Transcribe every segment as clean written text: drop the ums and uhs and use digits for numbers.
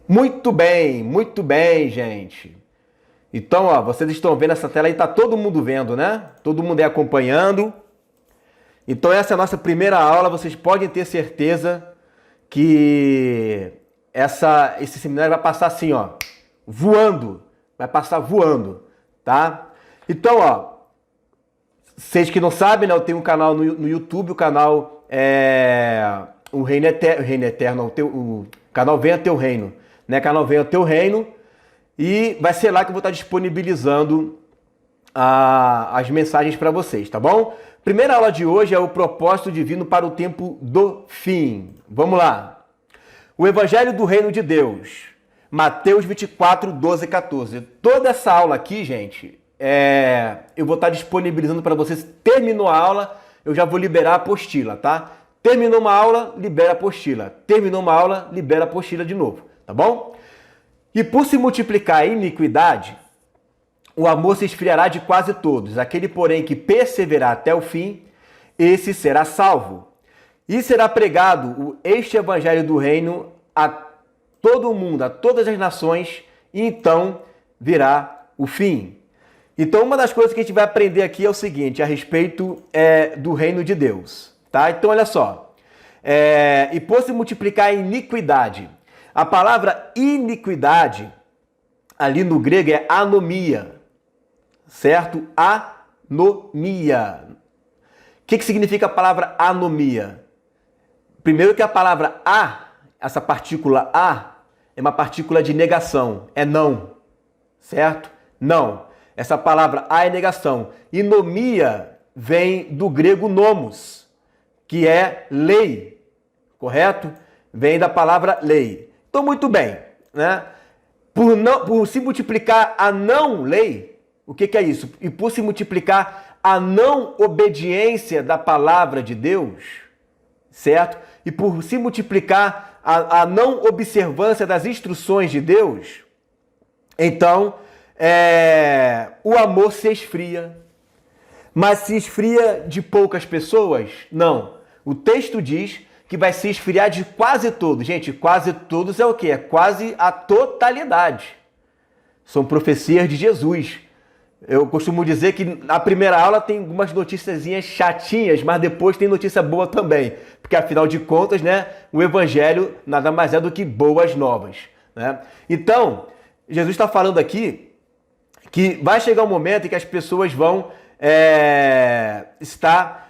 Muito bem, gente. Então, ó, vocês estão vendo essa tela aí, tá todo mundo vendo, né? Todo mundo aí acompanhando. Então, essa é a nossa primeira aula. Vocês podem ter certeza que esse seminário vai passar assim, ó, voando. Vai passar voando, tá? Então, ó, vocês que não sabem, né? Eu tenho um canal no YouTube, o canal o Reino Eterno, o canal Venha Teu Reino, né? Canal Venha Teu Reino. E vai ser lá que eu vou estar disponibilizando as mensagens para vocês, tá bom? Primeira aula de hoje é o propósito divino para o tempo do fim. Vamos lá. O Evangelho do Reino de Deus. Mateus 24, 12 e 14. Toda essa aula aqui, gente, eu vou estar disponibilizando para vocês. Terminou a aula, eu já vou liberar a apostila, tá? Terminou uma aula, libera a apostila. Terminou uma aula, libera a apostila de novo, tá bom? E por se multiplicar a iniquidade, o amor se esfriará de quase todos. Aquele, porém, que perseverar até o fim, esse será salvo. E será pregado este evangelho do reino a todo o mundo, a todas as nações, e então virá o fim. Então, uma das coisas que a gente vai aprender aqui é o seguinte, a respeito do reino de Deus. Tá? Então, olha só. E por se multiplicar a iniquidade. A palavra iniquidade, ali no grego, é anomia, certo? Anomia. O que significa a palavra anomia? Primeiro que a palavra essa partícula a, é uma partícula de negação, é não, certo? Não. Essa palavra a é negação. E nomia vem do grego nomos, que é lei, correto? Vem da palavra lei. Então, muito bem, né? Por se multiplicar a não lei, o que é isso? E por se multiplicar a não obediência da palavra de Deus, certo? E por se multiplicar a não observância das instruções de Deus, então o amor se esfria. Mas se esfria de poucas pessoas? Não. O texto diz que vai se esfriar de quase todos. Gente, quase todos é o quê? É quase a totalidade. São profecias de Jesus. Eu costumo dizer que na primeira aula tem algumas noticiazinhas chatinhas, mas depois tem notícia boa também. Porque afinal de contas, né, o evangelho nada mais é do que boas novas, né? Então, Jesus está falando aqui que vai chegar um momento em que as pessoas vão estar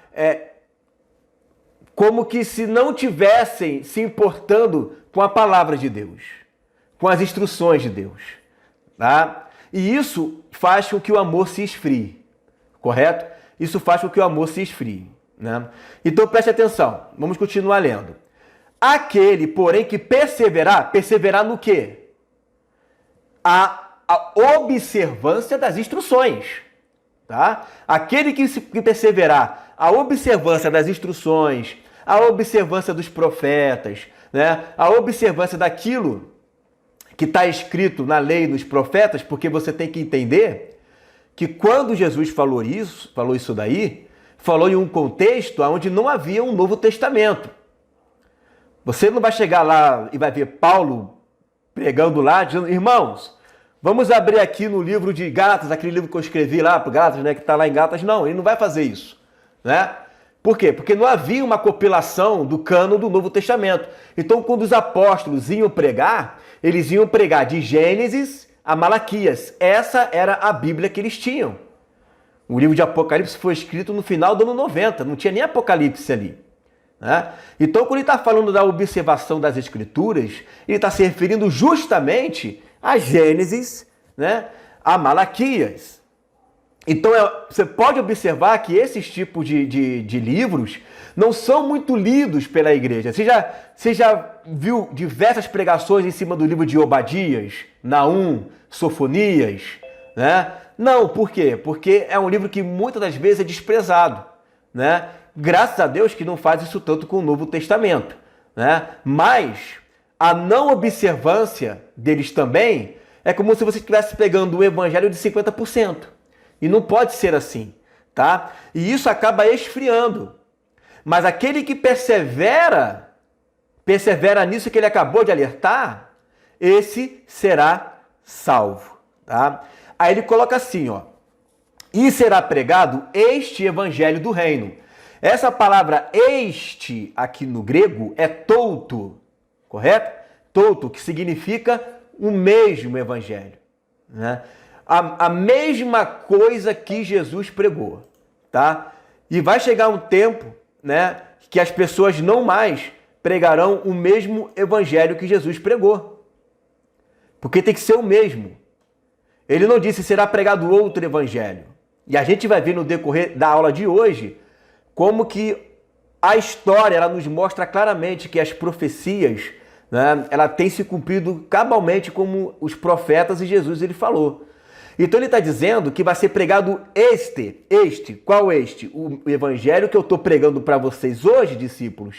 como que se não tivessem se importando com a palavra de Deus, com as instruções de Deus, tá? E isso faz com que o amor se esfrie, correto? Isso faz com que o amor se esfrie, né? Então preste atenção, vamos continuar lendo. Aquele, porém, que perseverar no quê? A observância das instruções, tá? Aquele que perseverar a observância das instruções, a observância dos profetas, né? A observância daquilo que está escrito na lei dos profetas, porque você tem que entender que quando Jesus falou isso daí, falou em um contexto onde não havia um Novo Testamento. Você não vai chegar lá e vai ver Paulo pregando lá, dizendo, irmãos, vamos abrir aqui no livro de Gálatas, aquele livro que eu escrevi lá para Gálatas, né, que está lá em Gálatas. Não, ele não vai fazer isso, né? Por quê? Porque não havia uma compilação do cânon do Novo Testamento. Então, quando os apóstolos iam pregar, eles iam pregar de Gênesis a Malaquias. Essa era a Bíblia que eles tinham. O livro de Apocalipse foi escrito no final do ano 90, não tinha nem Apocalipse ali, né? Então, quando ele está falando da observação das Escrituras, ele está se referindo justamente a Gênesis, né, a Malaquias. Então, você pode observar que esses tipos de livros não são muito lidos pela igreja. Você já viu diversas pregações em cima do livro de Obadias, Naum, Sofonias, né? Não, por quê? Porque é um livro que muitas das vezes é desprezado, né? Graças a Deus que não faz isso tanto com o Novo Testamento, né? Mas a não observância deles também é como se você estivesse pegando o evangelho de 50%. E não pode ser assim, tá? E isso acaba esfriando. Mas aquele que persevera nisso que ele acabou de alertar, esse será salvo. Tá? Aí ele coloca assim, ó, e será pregado este evangelho do reino. Essa palavra este aqui no grego é touto, correto? Touto, que significa o mesmo evangelho, né? A mesma coisa que Jesus pregou, tá? E vai chegar um tempo, né, que as pessoas não mais pregarão o mesmo evangelho que Jesus pregou. Porque tem que ser o mesmo. Ele não disse será pregado outro evangelho. E a gente vai ver no decorrer da aula de hoje como que a história ela nos mostra claramente que as profecias, né, ela tem se cumprido cabalmente como os profetas e Jesus ele falou. Então ele está dizendo que vai ser pregado qual este? O evangelho que eu estou pregando para vocês hoje, discípulos,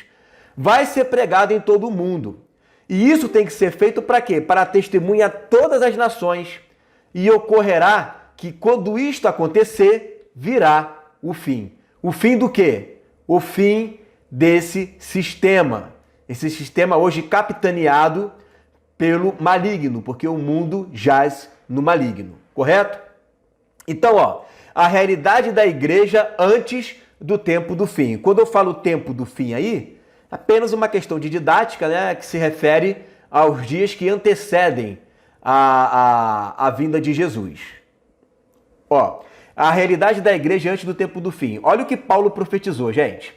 vai ser pregado em todo o mundo. E isso tem que ser feito para quê? Para testemunhar todas as nações. E ocorrerá que quando isto acontecer, virá o fim. O fim do quê? O fim desse sistema. Esse sistema hoje capitaneado pelo maligno, porque o mundo jaz no maligno. Correto? Então, ó, a realidade da igreja antes do tempo do fim. Quando eu falo tempo do fim aí, apenas uma questão de didática, né, que se refere aos dias que antecedem a vinda de Jesus. Ó, a realidade da igreja antes do tempo do fim. Olha o que Paulo profetizou, gente.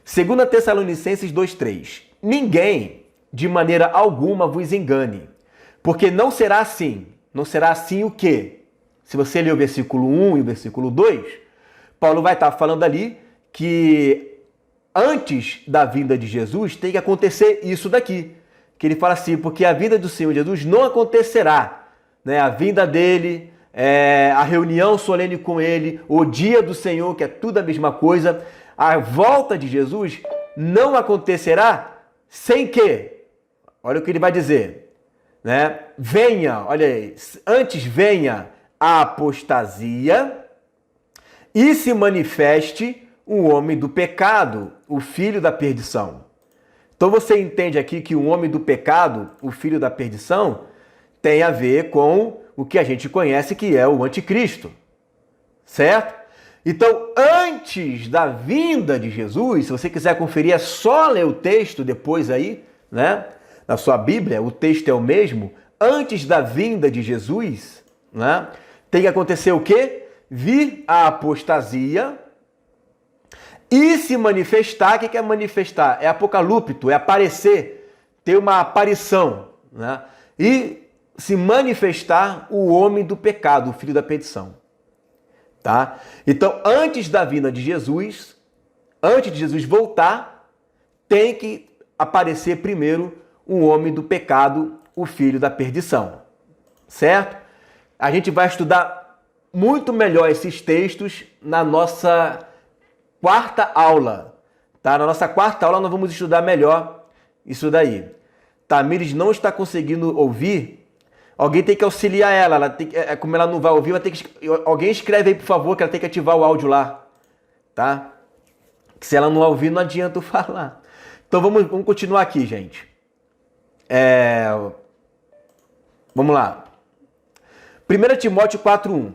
2 Tessalonicenses 2:3. Ninguém, de maneira alguma, vos engane, porque não será assim. Não será assim o quê? Se você ler o versículo 1 e o versículo 2, Paulo vai estar falando ali que antes da vinda de Jesus tem que acontecer isso daqui. Que ele fala assim, porque a vinda do Senhor Jesus não acontecerá, né? A vinda dele, a reunião solene com ele, o dia do Senhor, que é tudo a mesma coisa, a volta de Jesus não acontecerá sem que, olha o que ele vai dizer, né? Venha, olha aí, antes venha a apostasia e se manifeste o homem do pecado, o filho da perdição. Então você entende aqui que o homem do pecado, o filho da perdição, tem a ver com o que a gente conhece que é o anticristo, certo? Então, antes da vinda de Jesus, se você quiser conferir, é só ler o texto depois aí, né? Na sua Bíblia, o texto é o mesmo. Antes da vinda de Jesus, né? Tem que acontecer o quê? Vir a apostasia e se manifestar. O que é manifestar? É apocalíptico, é aparecer, ter uma aparição, né? E se manifestar o homem do pecado, o filho da perdição. Tá? Então, antes da vinda de Jesus, antes de Jesus voltar, tem que aparecer primeiro o homem do pecado, o filho da perdição. Certo? A gente vai estudar muito melhor esses textos na nossa quarta aula. Tá? Na nossa quarta aula nós vamos estudar melhor isso daí. Tamires não está conseguindo ouvir. Alguém tem que auxiliar ela tem que, como ela não vai ouvir, vai ter que, alguém escreve aí, por favor, que ela tem que ativar o áudio lá, tá? Que se ela não ouvir, não adianta eu falar. Então vamos continuar aqui, gente. Vamos lá. 1 Timóteo 4:1.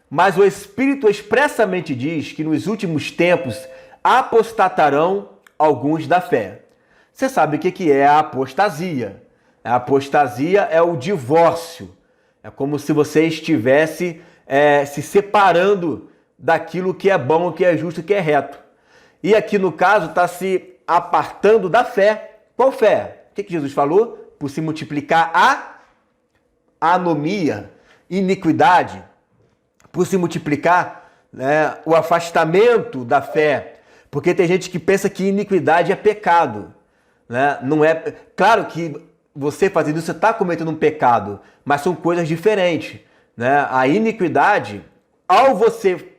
Mas o Espírito expressamente diz que nos últimos tempos apostatarão alguns da fé. Você sabe o que é a apostasia? A apostasia é o divórcio. É como se você estivesse se separando daquilo que é bom, que é justo, que é reto. E aqui no caso está se apartando da fé. Qual fé? O que Jesus falou? Por se multiplicar a anomia, iniquidade, por se multiplicar, né, o afastamento da fé. Porque tem gente que pensa que iniquidade é pecado, né? Não é. Claro que você fazendo isso, você está cometendo um pecado, mas são coisas diferentes, né? A iniquidade, ao você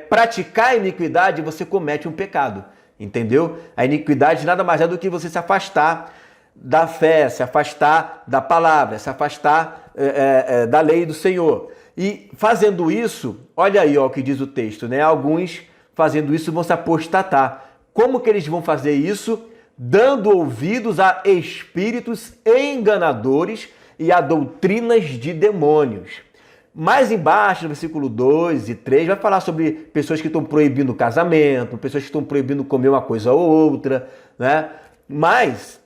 praticar a iniquidade, você comete um pecado, entendeu? A iniquidade nada mais é do que você se afastar da fé, se afastar da palavra, se afastar da lei do Senhor. E fazendo isso, olha aí ó, o que diz o texto, né? Alguns fazendo isso vão se apostatar. Como que eles vão fazer isso? Dando ouvidos a espíritos enganadores e a doutrinas de demônios. Mais embaixo, no versículo 2 e 3, vai falar sobre pessoas que estão proibindo o casamento, pessoas que estão proibindo comer uma coisa ou outra, né? Mas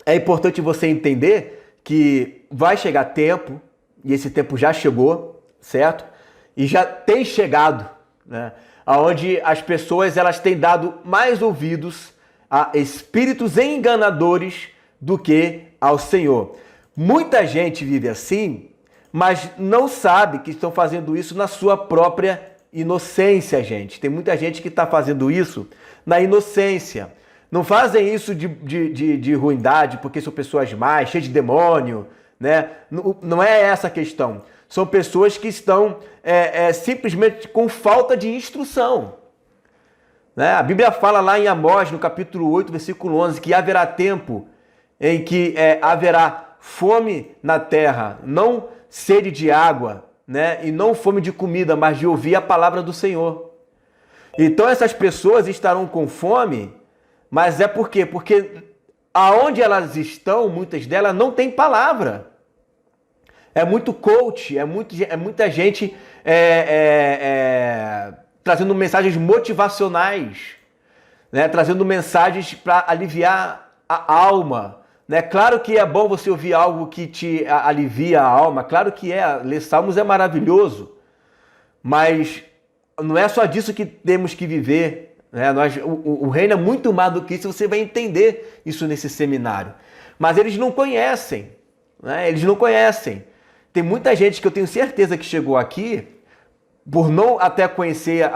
é importante você entender que vai chegar tempo, e esse tempo já chegou, certo? E já tem chegado, né? Onde as pessoas elas têm dado mais ouvidos a espíritos enganadores do que ao Senhor. Muita gente vive assim, mas não sabe que estão fazendo isso na sua própria inocência, gente. Tem muita gente que está fazendo isso na inocência. Não fazem isso de ruindade, porque são pessoas más, cheias de demônio, né? Não é essa a questão. São pessoas que estão simplesmente com falta de instrução. Né? A Bíblia fala lá em Amós, no capítulo 8, versículo 11, que haverá tempo em que haverá fome na terra, não sede de água, né? E não fome de comida, mas de ouvir a palavra do Senhor. Então essas pessoas estarão com fome, mas é por quê? Porque aonde elas estão, muitas delas não tem palavra. É muito coach, é muita gente trazendo mensagens motivacionais, né? Trazendo mensagens para aliviar a alma. Né? Claro que é bom você ouvir algo que te alivia a alma, claro que é, ler salmos é maravilhoso, mas não é só disso que temos que viver. Né? O reino é muito mais do que isso, você vai entender isso nesse seminário. Mas eles não conhecem, né? Eles não conhecem. Tem muita gente que eu tenho certeza que chegou aqui por não até conhecer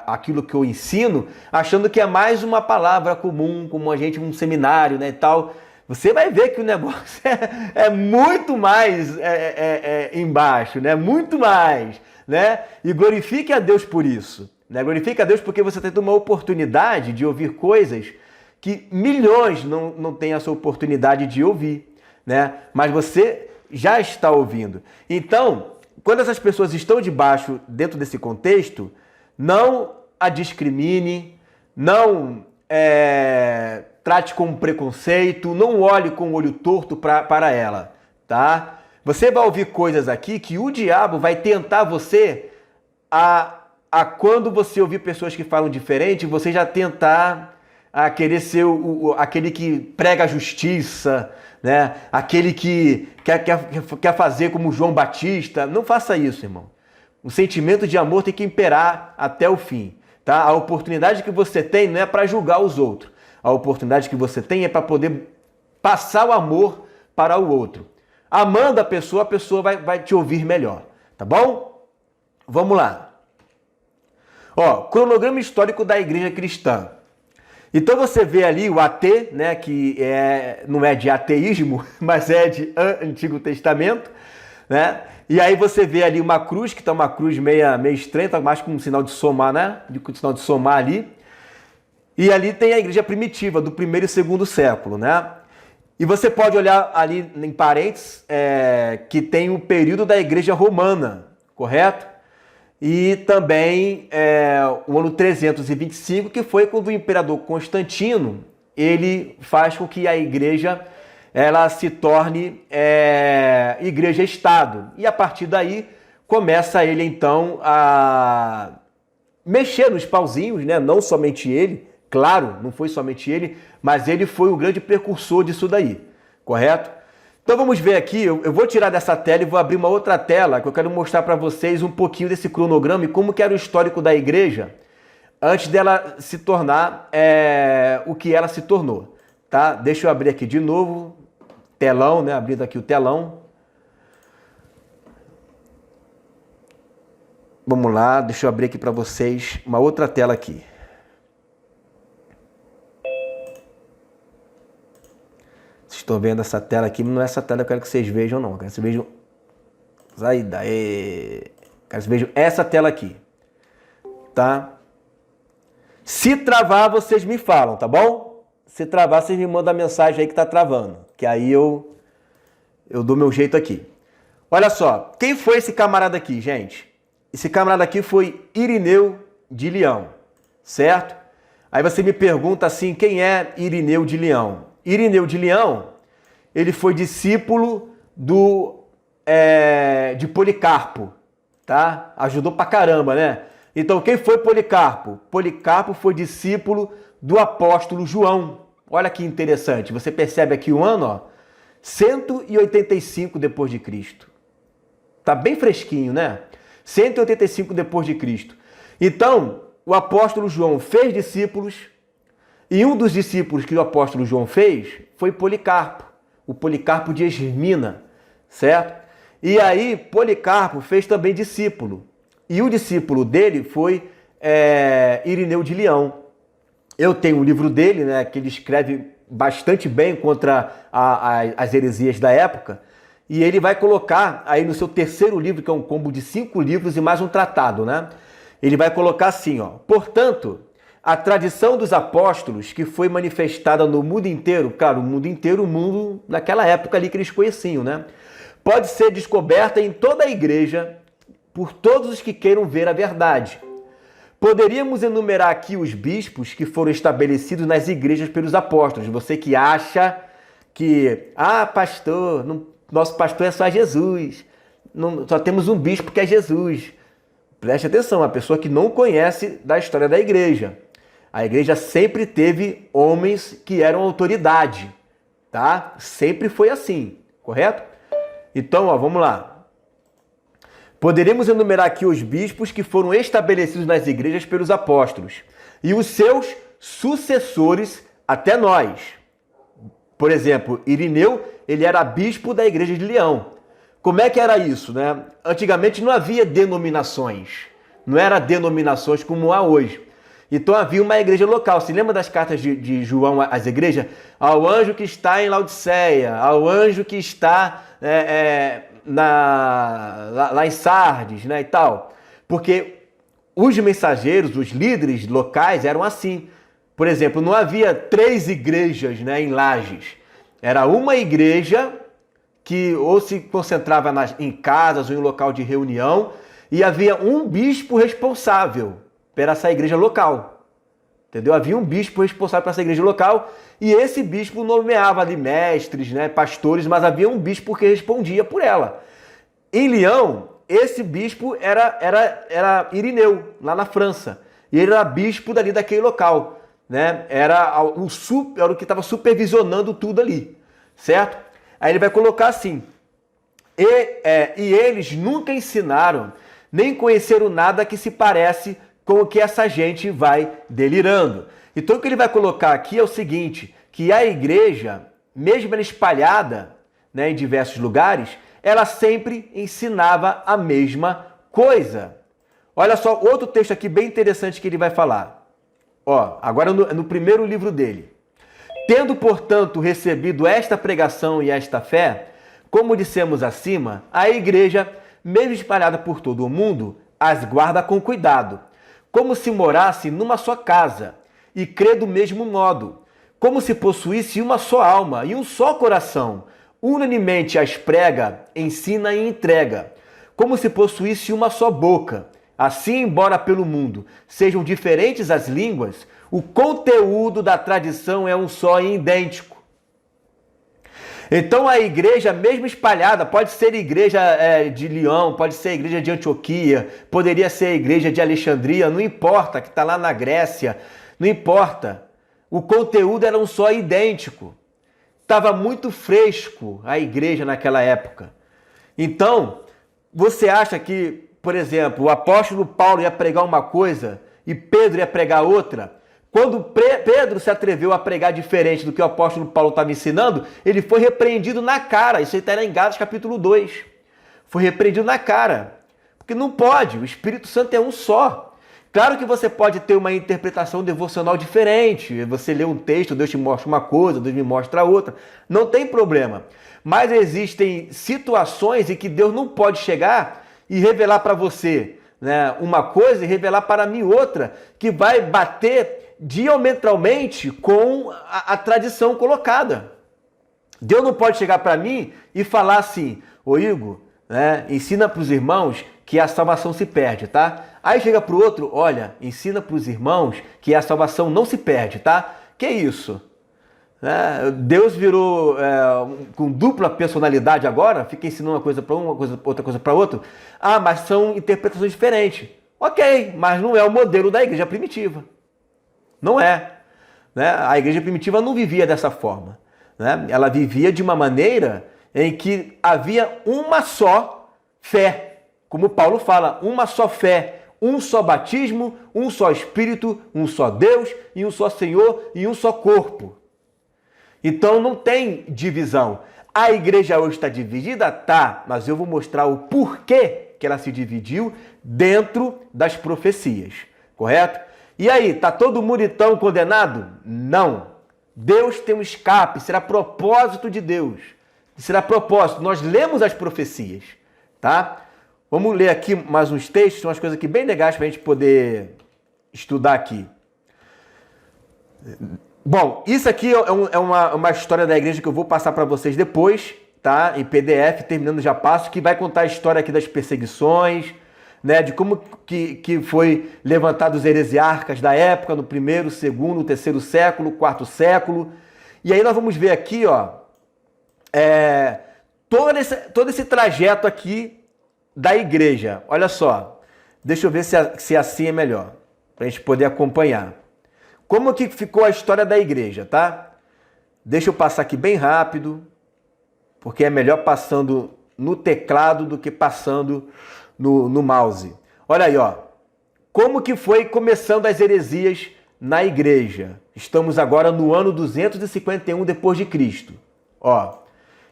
aquilo que eu ensino, achando que é mais uma palavra comum, como a gente, um seminário, né, e tal. Você vai ver que o negócio é muito mais embaixo, né, muito mais, né, e glorifique a Deus por isso, né, glorifique a Deus porque você tem uma oportunidade de ouvir coisas que milhões não têm essa oportunidade de ouvir, né, mas você já está ouvindo. Então, quando essas pessoas estão dentro desse contexto, não a discrimine, não trate com preconceito, não olhe com o olho torto para ela, tá? Você vai ouvir coisas aqui que o diabo vai tentar você quando você ouvir pessoas que falam diferente, você já tentar querer ser aquele que prega a justiça, né? Aquele que quer fazer como João Batista. Não faça isso, irmão. O sentimento de amor tem que imperar até o fim, tá? A oportunidade que você tem não é para julgar os outros. A oportunidade que você tem é para poder passar o amor para o outro. Amando a pessoa vai te ouvir melhor, tá bom? Vamos lá. Ó, cronograma histórico da igreja cristã. Então você vê ali o AT, né, que não é de ateísmo, mas é de Antigo Testamento, né? E aí você vê ali uma cruz, que está uma cruz meio estranha, tá mais com um sinal de somar, né? Com um sinal de somar ali. E ali tem a igreja primitiva, do 1º e 2º século, né? E você pode olhar ali em parênteses que tem o período da igreja romana, correto? E também o ano 325, que foi quando o imperador Constantino, ele faz com que a igreja ela se torne igreja-estado. E a partir daí começa ele então a mexer nos pauzinhos, né? Não somente ele, claro, não foi somente ele, mas ele foi o grande precursor disso daí, correto? Então vamos ver aqui, eu vou tirar dessa tela e vou abrir uma outra tela que eu quero mostrar para vocês um pouquinho desse cronograma e como que era o histórico da igreja antes dela se tornar o que ela se tornou, tá? Deixa eu abrir aqui de novo, telão, né? Abrindo aqui o telão. Vamos lá, deixa eu abrir aqui para vocês uma outra tela aqui. Vocês estão vendo essa tela aqui, mas não é essa tela que eu quero que vocês vejam, não. Eu quero que vocês vejam. Sai daí. Quero que vocês vejam essa tela aqui. Tá? Se travar, vocês me falam, tá bom? Se travar, vocês me mandam a mensagem aí que tá travando. Que aí eu dou meu jeito aqui. Olha só, quem foi esse camarada aqui, gente? Esse camarada aqui foi Irineu de Leão, certo? Aí você me pergunta assim, quem é Irineu de Leão? Irineu de Leão, ele foi discípulo de Policarpo, tá? Ajudou pra caramba, né? Então, quem foi Policarpo? Policarpo foi discípulo do apóstolo João. Olha que interessante. Você percebe aqui o ano, ó, 185 depois de Cristo. Tá bem fresquinho, né? 185 depois de Cristo. Então, o apóstolo João fez discípulos, e um dos discípulos que o apóstolo João fez foi Policarpo, o Policarpo de Esmirna, certo? E aí, Policarpo fez também discípulo. E o discípulo dele foi Irineu de Leão. Eu tenho um livro dele, né, que ele escreve bastante bem contra as heresias da época. E ele vai colocar aí no seu terceiro livro, que é um combo de 5 livros e mais um tratado, né? Ele vai colocar assim, ó. Portanto, a tradição dos apóstolos que foi manifestada no mundo inteiro, claro, o mundo naquela época ali que eles conheciam, né? Pode ser descoberta em toda a igreja por todos os que queiram ver a verdade. Poderíamos enumerar aqui os bispos que foram estabelecidos nas igrejas pelos apóstolos. Você que acha que, pastor, nosso pastor é só Jesus, só temos um bispo que é Jesus. Preste atenção, a pessoa que não conhece da história da igreja. A igreja sempre teve homens que eram autoridade, tá? Sempre foi assim, correto? Então, ó, vamos lá. Poderemos enumerar aqui os bispos que foram estabelecidos nas igrejas pelos apóstolos e os seus sucessores até nós. Por exemplo, Irineu, ele era bispo da igreja de Leão. Como é que era isso, né? Antigamente não havia denominações, não era denominações como há hoje. Então havia uma igreja local. Se lembra das cartas de João às igrejas? Ao anjo que está em Laodiceia, ao anjo que está lá em Sardes, né, e tal. Porque os mensageiros, os líderes locais eram assim. Por exemplo, não havia 3 igrejas, né, em Lages. Era uma igreja que ou se concentrava em casas ou em local de reunião e havia um bispo responsável por essa igreja local. Entendeu? Havia um bispo responsável por essa igreja local e esse bispo nomeava ali mestres, né, pastores, mas havia um bispo que respondia por ela. Em Leão, esse bispo era Irineu, lá na França. E ele era bispo dali daquele local, né? Era o que estava supervisionando tudo ali, certo? Aí ele vai colocar assim, e eles nunca ensinaram, nem conheceram nada que se parece com o que essa gente vai delirando. Então o que ele vai colocar aqui é o seguinte, que a igreja, mesmo ela espalhada, né, em diversos lugares, ela sempre ensinava a mesma coisa. Olha só, outro texto aqui bem interessante que ele vai falar. Ó, agora no primeiro livro dele. Tendo, portanto, recebido esta pregação e esta fé, como dissemos acima, a igreja, mesmo espalhada por todo o mundo, as guarda com cuidado, como se morasse numa só casa, e crê do mesmo modo, como se possuísse uma só alma e um só coração, unanimemente as prega, ensina e entrega, como se possuísse uma só boca. Assim, embora pelo mundo sejam diferentes as línguas, o conteúdo da tradição é um só e idêntico. Então a igreja, mesmo espalhada, pode ser a igreja de Leão, pode ser a igreja de Antioquia, poderia ser a igreja de Alexandria, não importa, que está lá na Grécia, não importa. O conteúdo era um só e idêntico. Estava muito fresco a igreja naquela época. Então, você acha que, por exemplo, o apóstolo Paulo ia pregar uma coisa e Pedro ia pregar outra? Quando Pedro se atreveu a pregar diferente do que o apóstolo Paulo estava ensinando, ele foi repreendido na cara. Isso aí está em Gálatas capítulo 2. Foi repreendido na cara. Porque não pode, o Espírito Santo é um só. Claro que você pode ter uma interpretação devocional diferente. Você lê um texto, Deus te mostra uma coisa, Deus me mostra outra. Não tem problema. Mas existem situações em que Deus não pode chegar e revelar para você, né, uma coisa e revelar para mim outra, que vai bater diametralmente com a tradição colocada. Deus não pode chegar para mim e falar assim, ô Igor, né, ensina para os irmãos que a salvação se perde, tá? Aí chega para o outro, olha, ensina para os irmãos que a salvação não se perde, tá? Que isso? né? Deus virou com dupla personalidade agora, fica ensinando uma coisa para outra coisa para outra. Ah, mas são interpretações diferentes. Ok, mas não é o modelo da igreja primitiva. Não é. Né? A igreja primitiva não vivia dessa forma. Né? Ela vivia de uma maneira em que havia uma só fé. Como Paulo fala, uma só fé, um só batismo, um só Espírito, um só Deus e um só Senhor e um só corpo. Então não tem divisão. A igreja hoje está dividida? Tá, mas eu vou mostrar o porquê que ela se dividiu dentro das profecias, correto? E aí, tá todo mundo então condenado? Não. Deus tem um escape, será propósito de Deus. Será propósito. Nós lemos as profecias, tá? Vamos ler aqui mais uns textos, umas coisas aqui bem legais para a gente poder estudar aqui. Bom, isso aqui é uma história da igreja que eu vou passar para vocês depois, tá? Em PDF, terminando já passo, que vai contar a história aqui das perseguições, né? De como que foi levantados os heresiarcas da época, no primeiro, segundo, terceiro século, quarto século. E aí nós vamos ver aqui, ó, todo esse trajeto aqui da igreja. Olha só, deixa eu ver se assim é melhor, para a gente poder acompanhar. Como que ficou a história da igreja, tá? Deixa eu passar aqui bem rápido, porque é melhor passando no teclado do que passando no mouse. Olha aí, ó. Como que foi começando as heresias na igreja? Estamos agora no ano 251 depois de Cristo. Ó,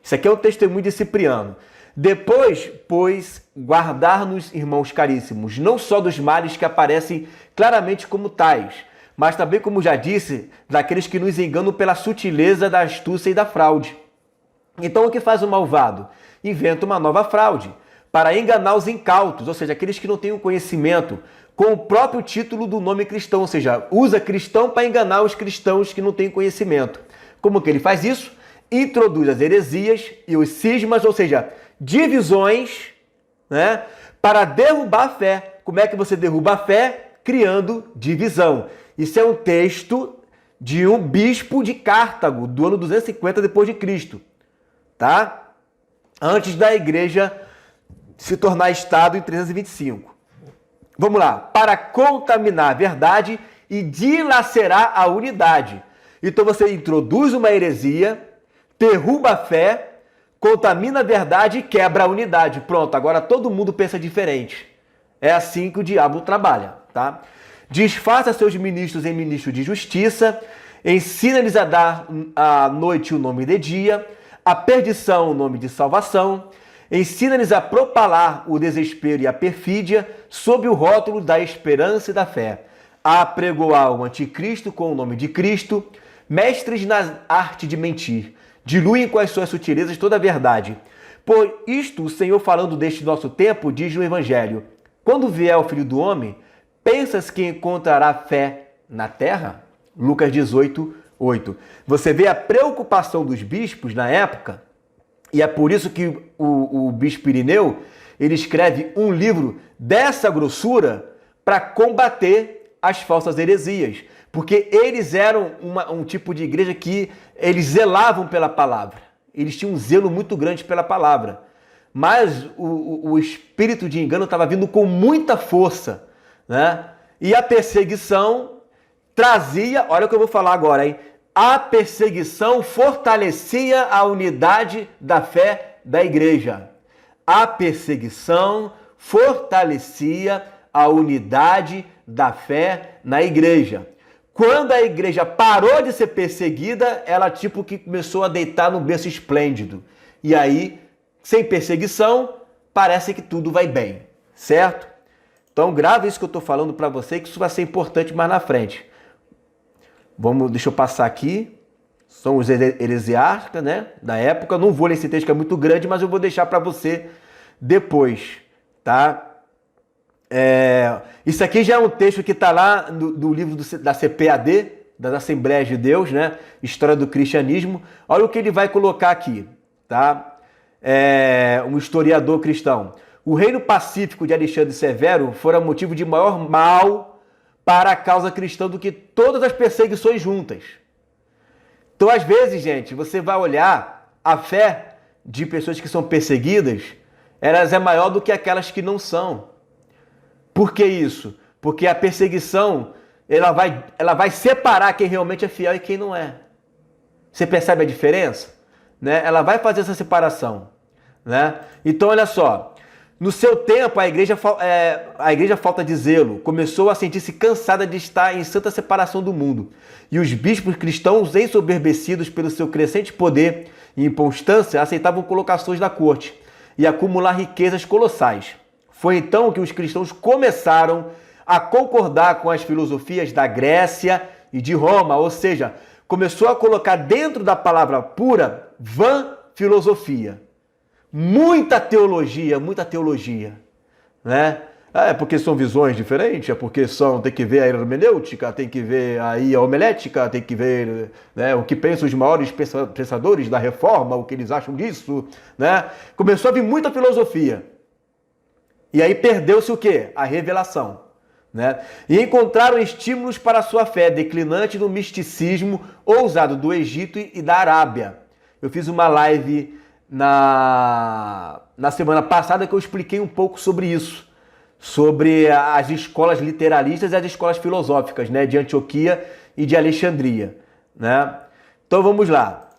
isso aqui é um testemunho de Cipriano. Depois, pois, guardar-nos, irmãos caríssimos, não só dos males que aparecem claramente como tais, mas também, como já disse, daqueles que nos enganam pela sutileza da astúcia e da fraude. Então, o que faz o malvado? Inventa uma nova fraude, para enganar os incautos, ou seja, aqueles que não têm o conhecimento, com o próprio título do nome cristão, ou seja, usa cristão para enganar os cristãos que não têm conhecimento. Como que ele faz isso? Introduz as heresias e os cismas, ou seja, divisões, né, para derrubar a fé. Como é que você derruba a fé? Criando divisão. Isso é um texto de um bispo de Cartago, do ano 250 depois de Cristo, tá? Antes da igreja se tornar Estado em 325. Vamos lá. Para contaminar a verdade e dilacerar a unidade. Então você introduz uma heresia, derruba a fé, contamina a verdade e quebra a unidade. Pronto, agora todo mundo pensa diferente. É assim que o diabo trabalha, tá? Disfarça seus ministros em ministros de justiça, ensina-lhes a dar à noite o nome de dia, a perdição o nome de salvação, ensina-lhes a propalar o desespero e a perfídia sob o rótulo da esperança e da fé, a apregoar o anticristo com o nome de Cristo, mestres na arte de mentir, diluem com as suas sutilezas toda a verdade. Por isto, o Senhor, falando deste nosso tempo, diz no Evangelho: quando vier o Filho do Homem, pensas que encontrará fé na terra? Lucas 18, 8. Você vê a preocupação dos bispos na época, e é por isso que o bispo Irineu, ele escreve um livro dessa grossura para combater as falsas heresias. Porque eles eram um tipo de igreja que eles zelavam pela palavra. Eles tinham um zelo muito grande pela palavra. Mas o espírito de engano estava vindo com muita força, né? E a perseguição trazia, olha o que eu vou falar agora, hein? A perseguição fortalecia a unidade da fé da igreja. A perseguição fortalecia a unidade da fé na igreja. Quando a igreja parou de ser perseguida, ela tipo que começou a deitar num berço esplêndido. E aí, sem perseguição, parece que tudo vai bem, certo? Então grave isso que eu estou falando para você, que isso vai ser importante mais na frente. Deixa eu passar aqui. São os heresiarcas, né, da época. Não vou ler esse texto que é muito grande, mas eu vou deixar para você depois, tá? Isso aqui já é um texto que está lá do livro da CPAD, das Assembleias de Deus, né? História do Cristianismo. Olha o que ele vai colocar aqui, tá? Um historiador cristão. O reino pacífico de Alexandre Severo fora motivo de maior mal para a causa cristã do que todas as perseguições juntas. Então, às vezes, gente, você vai olhar a fé de pessoas que são perseguidas, elas é maior do que aquelas que não são. Por que isso? Porque a perseguição, ela vai separar quem realmente é fiel e quem não é. Você percebe a diferença? Né? Ela vai fazer essa separação. Né? Então, olha só. No seu tempo, a igreja, falta de zelo, começou a sentir-se cansada de estar em santa separação do mundo. E os bispos cristãos, ensoberbecidos pelo seu crescente poder e inconstância, aceitavam colocações da corte e acumular riquezas colossais. Foi então que os cristãos começaram a concordar com as filosofias da Grécia e de Roma, ou seja, começou a colocar dentro da palavra pura vã filosofia. Muita teologia, né? É porque são visões diferentes, é porque tem que ver a hermenêutica, tem que ver aí a homilética, tem que ver, né, o que pensam os maiores pensadores da reforma, o que eles acham disso, né? Começou a vir muita filosofia. E aí perdeu-se o quê? A revelação, né? E encontraram estímulos para a sua fé, declinante no misticismo ousado do Egito e da Arábia. Eu fiz uma live na semana passada que eu expliquei um pouco sobre isso, sobre as escolas literalistas e as escolas filosóficas, né, de Antioquia e de Alexandria, né? Então vamos lá.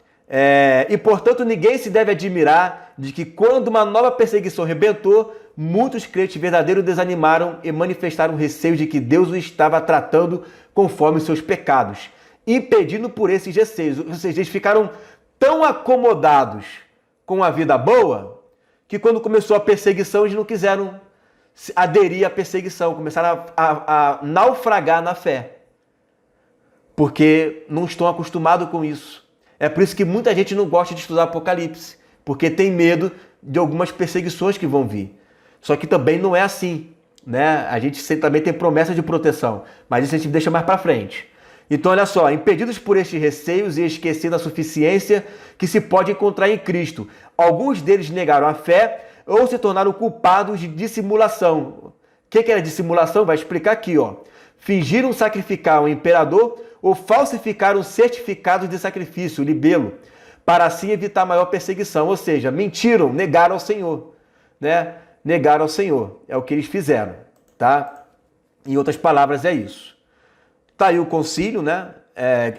E portanto ninguém se deve admirar de que quando uma nova perseguição rebentou, muitos crentes verdadeiros desanimaram e manifestaram receio de que Deus os estava tratando conforme seus pecados, impedindo por esses receios. Ou seja, eles ficaram tão acomodados com a vida boa, que quando começou a perseguição, eles não quiseram aderir à perseguição, começaram a naufragar na fé, porque não estão acostumados com isso. É por isso que muita gente não gosta de estudar Apocalipse, porque tem medo de algumas perseguições que vão vir. Só que também não é assim, né? A gente também tem promessa de proteção, mas isso a gente deixa mais para frente. Então, olha só, impedidos por estes receios e esquecendo a suficiência que se pode encontrar em Cristo, alguns deles negaram a fé ou se tornaram culpados de dissimulação. O que era dissimulação? Vai explicar aqui, ó. Fingiram sacrificar um imperador ou falsificaram certificados de sacrifício, libelo, para assim evitar maior perseguição. Ou seja, mentiram, negaram ao Senhor, né? Negaram ao Senhor. É o que eles fizeram, tá? Em outras palavras, é isso. Tá aí o concílio, né?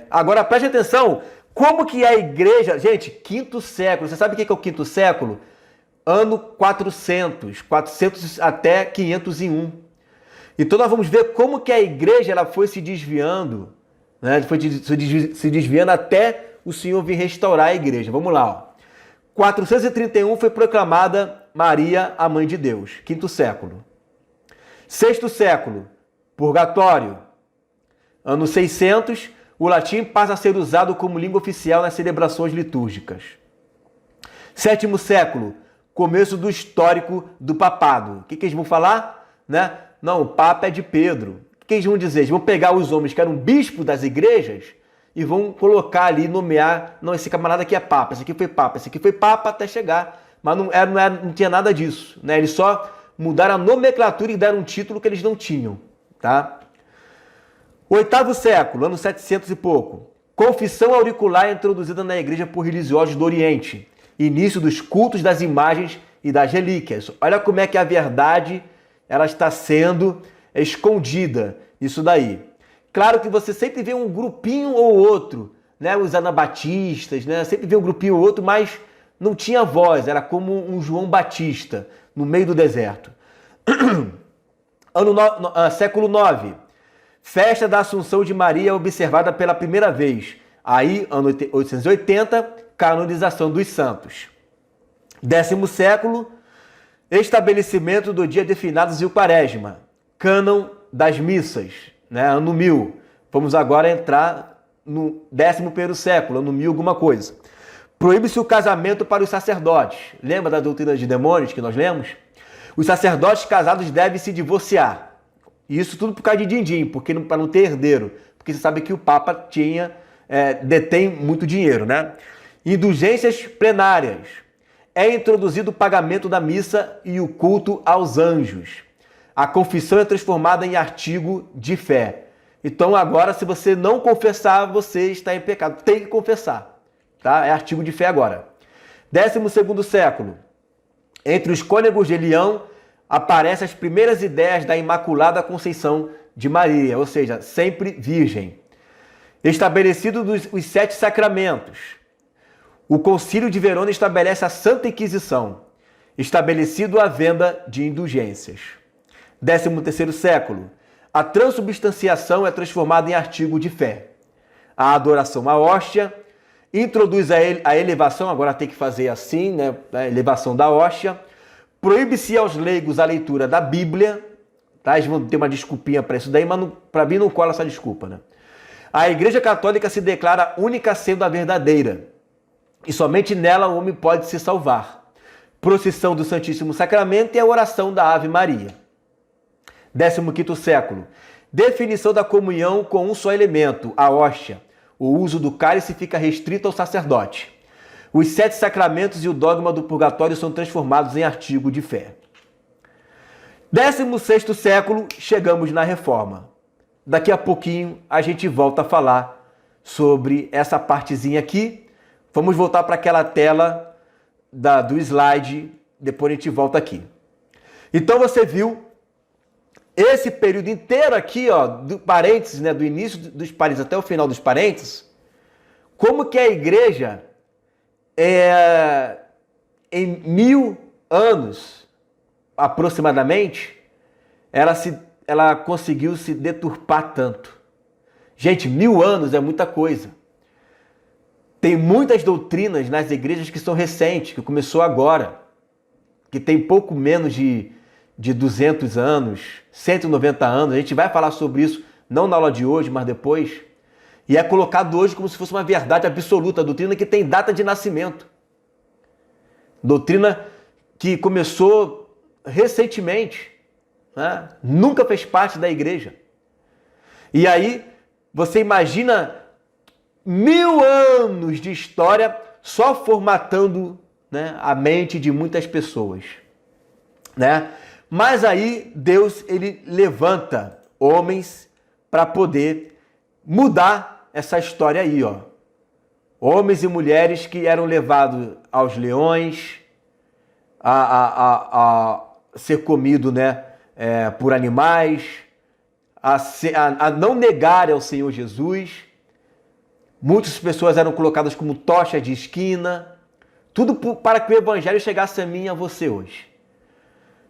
Agora preste atenção, como que a igreja... Gente, 5º século, você sabe o que é o 5º século? Ano 400 até 501. Então nós vamos ver como que a igreja ela foi se desviando, né? Foi se desviando até o Senhor vir restaurar a igreja. Vamos lá, ó. 431 foi proclamada Maria, a mãe de Deus, 5º século. 6º século, purgatório. Ano 600, o latim passa a ser usado como língua oficial nas celebrações litúrgicas. 7º século, começo do histórico do papado. O que eles vão falar? Né? Não, o Papa é de Pedro. O que eles vão dizer? Eles vão pegar os homens que eram bispos das igrejas e vão colocar ali, nomear, não, esse camarada aqui é Papa, esse aqui foi Papa, esse aqui foi Papa até chegar. Mas não tinha nada disso, né? Eles só mudaram a nomenclatura e deram um título que eles não tinham, tá? 8º século, ano 700 e pouco. Confissão auricular é introduzida na igreja por religiosos do Oriente. Início dos cultos das imagens e das relíquias. Olha como é que a verdade ela está sendo escondida, isso daí. Claro que você sempre vê um grupinho ou outro, né? Os anabatistas, né? Sempre vê um grupinho ou outro, mas não tinha voz, era como um João Batista no meio do deserto. Século 9. Festa da Assunção de Maria observada pela primeira vez. Aí, ano 880, canonização dos santos. 10º século, estabelecimento do dia de finados e o quaresma. Cânon das missas, né? Ano 1000. Vamos agora entrar no 11º século, ano 1000 alguma coisa. Proíbe-se o casamento para os sacerdotes. Lembra da doutrina de Demônios que nós lemos? Os sacerdotes casados devem se divorciar. E isso tudo por causa de din-din, para não ter herdeiro. Porque você sabe que o Papa detém muito dinheiro, né? Indulgências plenárias. É introduzido o pagamento da missa e o culto aos anjos. A confissão é transformada em artigo de fé. Então agora, se você não confessar, você está em pecado. Tem que confessar, tá? É artigo de fé agora. 12º século. Entre os cônegos de Leão, aparecem as primeiras ideias da Imaculada Conceição de Maria, ou seja, sempre virgem. Estabelecidos os 7 sacramentos. O Concílio de Verona estabelece a Santa Inquisição, estabelecido a venda de indulgências. 13º século. A transubstanciação é transformada em artigo de fé. A adoração à hóstia introduz a elevação, agora tem que fazer assim, né? A elevação da hóstia. Proíbe-se aos leigos a leitura da Bíblia. Tá? Eles vão ter uma desculpinha para isso daí, mas para mim não cola essa desculpa, né? A Igreja Católica se declara única sendo a verdadeira. E somente nela o homem pode se salvar. Procissão do Santíssimo Sacramento e a oração da Ave Maria. 15º século. Definição da comunhão com um só elemento, a hóstia. O uso do cálice fica restrito ao sacerdote. Os 7 sacramentos e o dogma do purgatório são transformados em artigo de fé. 16º século, chegamos na Reforma. Daqui a pouquinho a gente volta a falar sobre essa partezinha aqui. Vamos voltar para aquela tela do slide, depois a gente volta aqui. Então você viu esse período inteiro aqui, ó, do parênteses, né, do início dos parênteses até o final dos parênteses, como que a igreja, em 1000 anos, aproximadamente, ela conseguiu se deturpar tanto. Gente, 1000 anos é muita coisa. Tem muitas doutrinas nas igrejas que são recentes, que começou agora, que tem pouco menos de 200 anos, 190 anos. A gente vai falar sobre isso, não na aula de hoje, mas depois. E é colocado hoje como se fosse uma verdade absoluta, a doutrina que tem data de nascimento. Doutrina que começou recentemente, né? Nunca fez parte da igreja. E aí, você imagina 1000 anos de história só formatando, né, a mente de muitas pessoas, né? Mas aí Deus, ele levanta homens para poder mudar essa história aí, ó. Homens e mulheres que eram levados aos leões, a ser comido, né, por animais, a não negar ao Senhor Jesus. Muitas pessoas eram colocadas como tochas de esquina, tudo para que o evangelho chegasse a mim e a você hoje.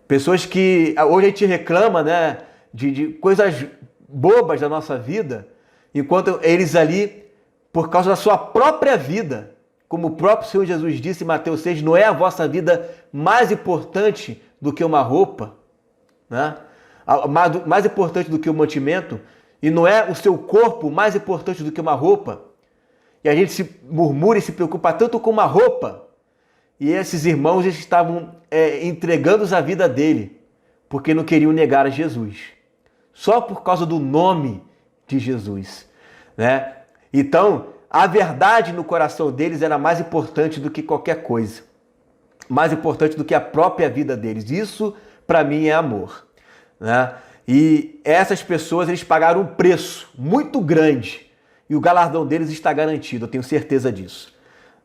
Pessoas que hoje a gente reclama, né, de coisas bobas da nossa vida, enquanto eles ali, por causa da sua própria vida, como o próprio Senhor Jesus disse em Mateus 6, não é a vossa vida mais importante do que uma roupa, né? Mais importante do que o mantimento, e não é o seu corpo mais importante do que uma roupa. E a gente se murmura e se preocupa tanto com uma roupa. E esses irmãos estavam entregando a vida dele, porque não queriam negar a Jesus. Só por causa do nome de Jesus, né? Então, a verdade no coração deles era mais importante do que qualquer coisa. Mais importante do que a própria vida deles. Isso, para mim, é amor, né? E essas pessoas, eles pagaram um preço muito grande. E o galardão deles está garantido, eu tenho certeza disso,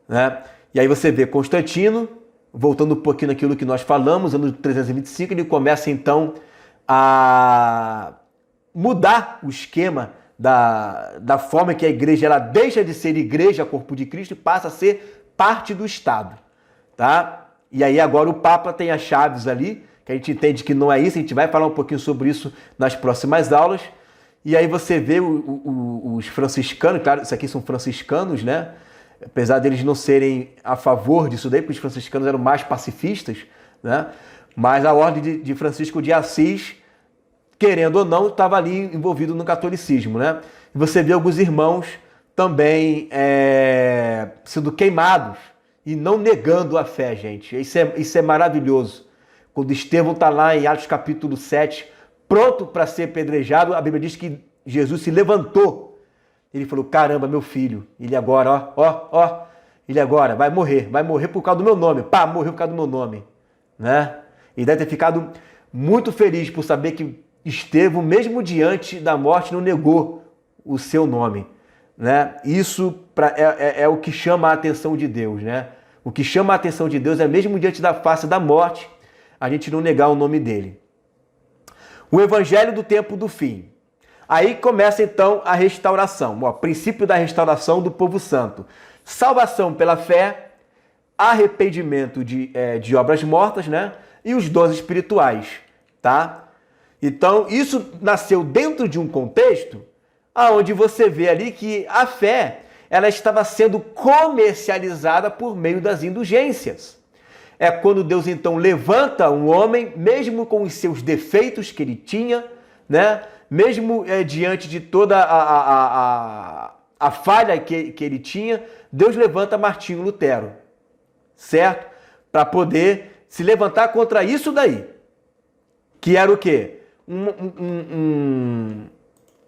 né? E aí você vê Constantino, voltando um pouquinho naquilo que nós falamos, ano 325, ele começa então a mudar o esquema da forma que a igreja ela deixa de ser igreja, corpo de Cristo, e passa a ser parte do Estado, tá? E aí agora o Papa tem as chaves ali, que a gente entende que não é isso, a gente vai falar um pouquinho sobre isso nas próximas aulas. E aí você vê os franciscanos, claro, isso aqui são franciscanos, né? Apesar deles não serem a favor disso daí, porque os franciscanos eram mais pacifistas, né? Mas a ordem de Francisco de Assis, querendo ou não, estava ali envolvido no catolicismo, né? E você vê alguns irmãos também sendo queimados e não negando a fé, gente. Isso é maravilhoso. Quando Estevão está lá em Atos capítulo 7, pronto para ser apedrejado, a Bíblia diz que Jesus se levantou. Ele falou, caramba, meu filho, ele agora, ele agora vai morrer por causa do meu nome. Morreu por causa do meu nome, né? E deve ter ficado muito feliz por saber que Estevão, mesmo diante da morte, não negou o seu nome, né? Isso é o que chama a atenção de Deus, né? O que chama a atenção de Deus é mesmo diante da face da morte, a gente não negar o nome dele. O evangelho do tempo do fim. Aí começa então a restauração, o princípio da restauração do povo santo. Salvação pela fé, arrependimento de obras mortas, né? E os dons espirituais, tá? Então, isso nasceu dentro de um contexto onde você vê ali que a fé ela estava sendo comercializada por meio das indulgências. É quando Deus então levanta um homem, mesmo com os seus defeitos que ele tinha, né? Mesmo diante de toda a falha que ele tinha, Deus levanta Martinho Lutero, certo? Para poder se levantar contra isso daí. Que era o quê?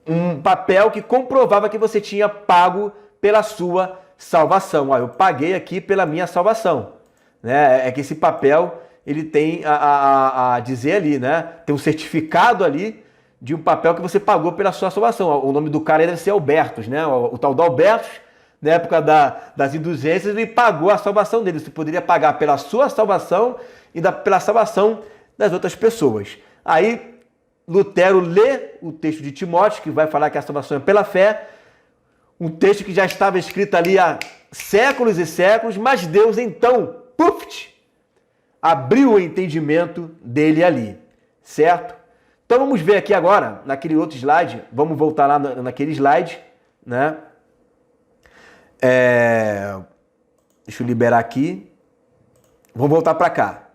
Um papel que comprovava que você tinha pago pela sua salvação. Eu paguei aqui pela minha salvação. Né? É que esse papel ele tem a dizer ali, né? Tem um certificado ali de um papel que você pagou pela sua salvação. O nome do cara deve ser Albertus, né? O tal do Albertus, na época das indulgências, ele pagou a salvação dele. Você poderia pagar pela sua salvação e pela salvação das outras pessoas. Aí Lutero lê o texto de Timóteo, que vai falar que a salvação é pela fé, um texto que já estava escrito ali há séculos e séculos, mas Deus então, abriu o entendimento dele ali, certo? Então vamos ver aqui agora, naquele outro slide, vamos voltar lá naquele slide, né? Deixa eu liberar aqui. Vamos voltar para cá.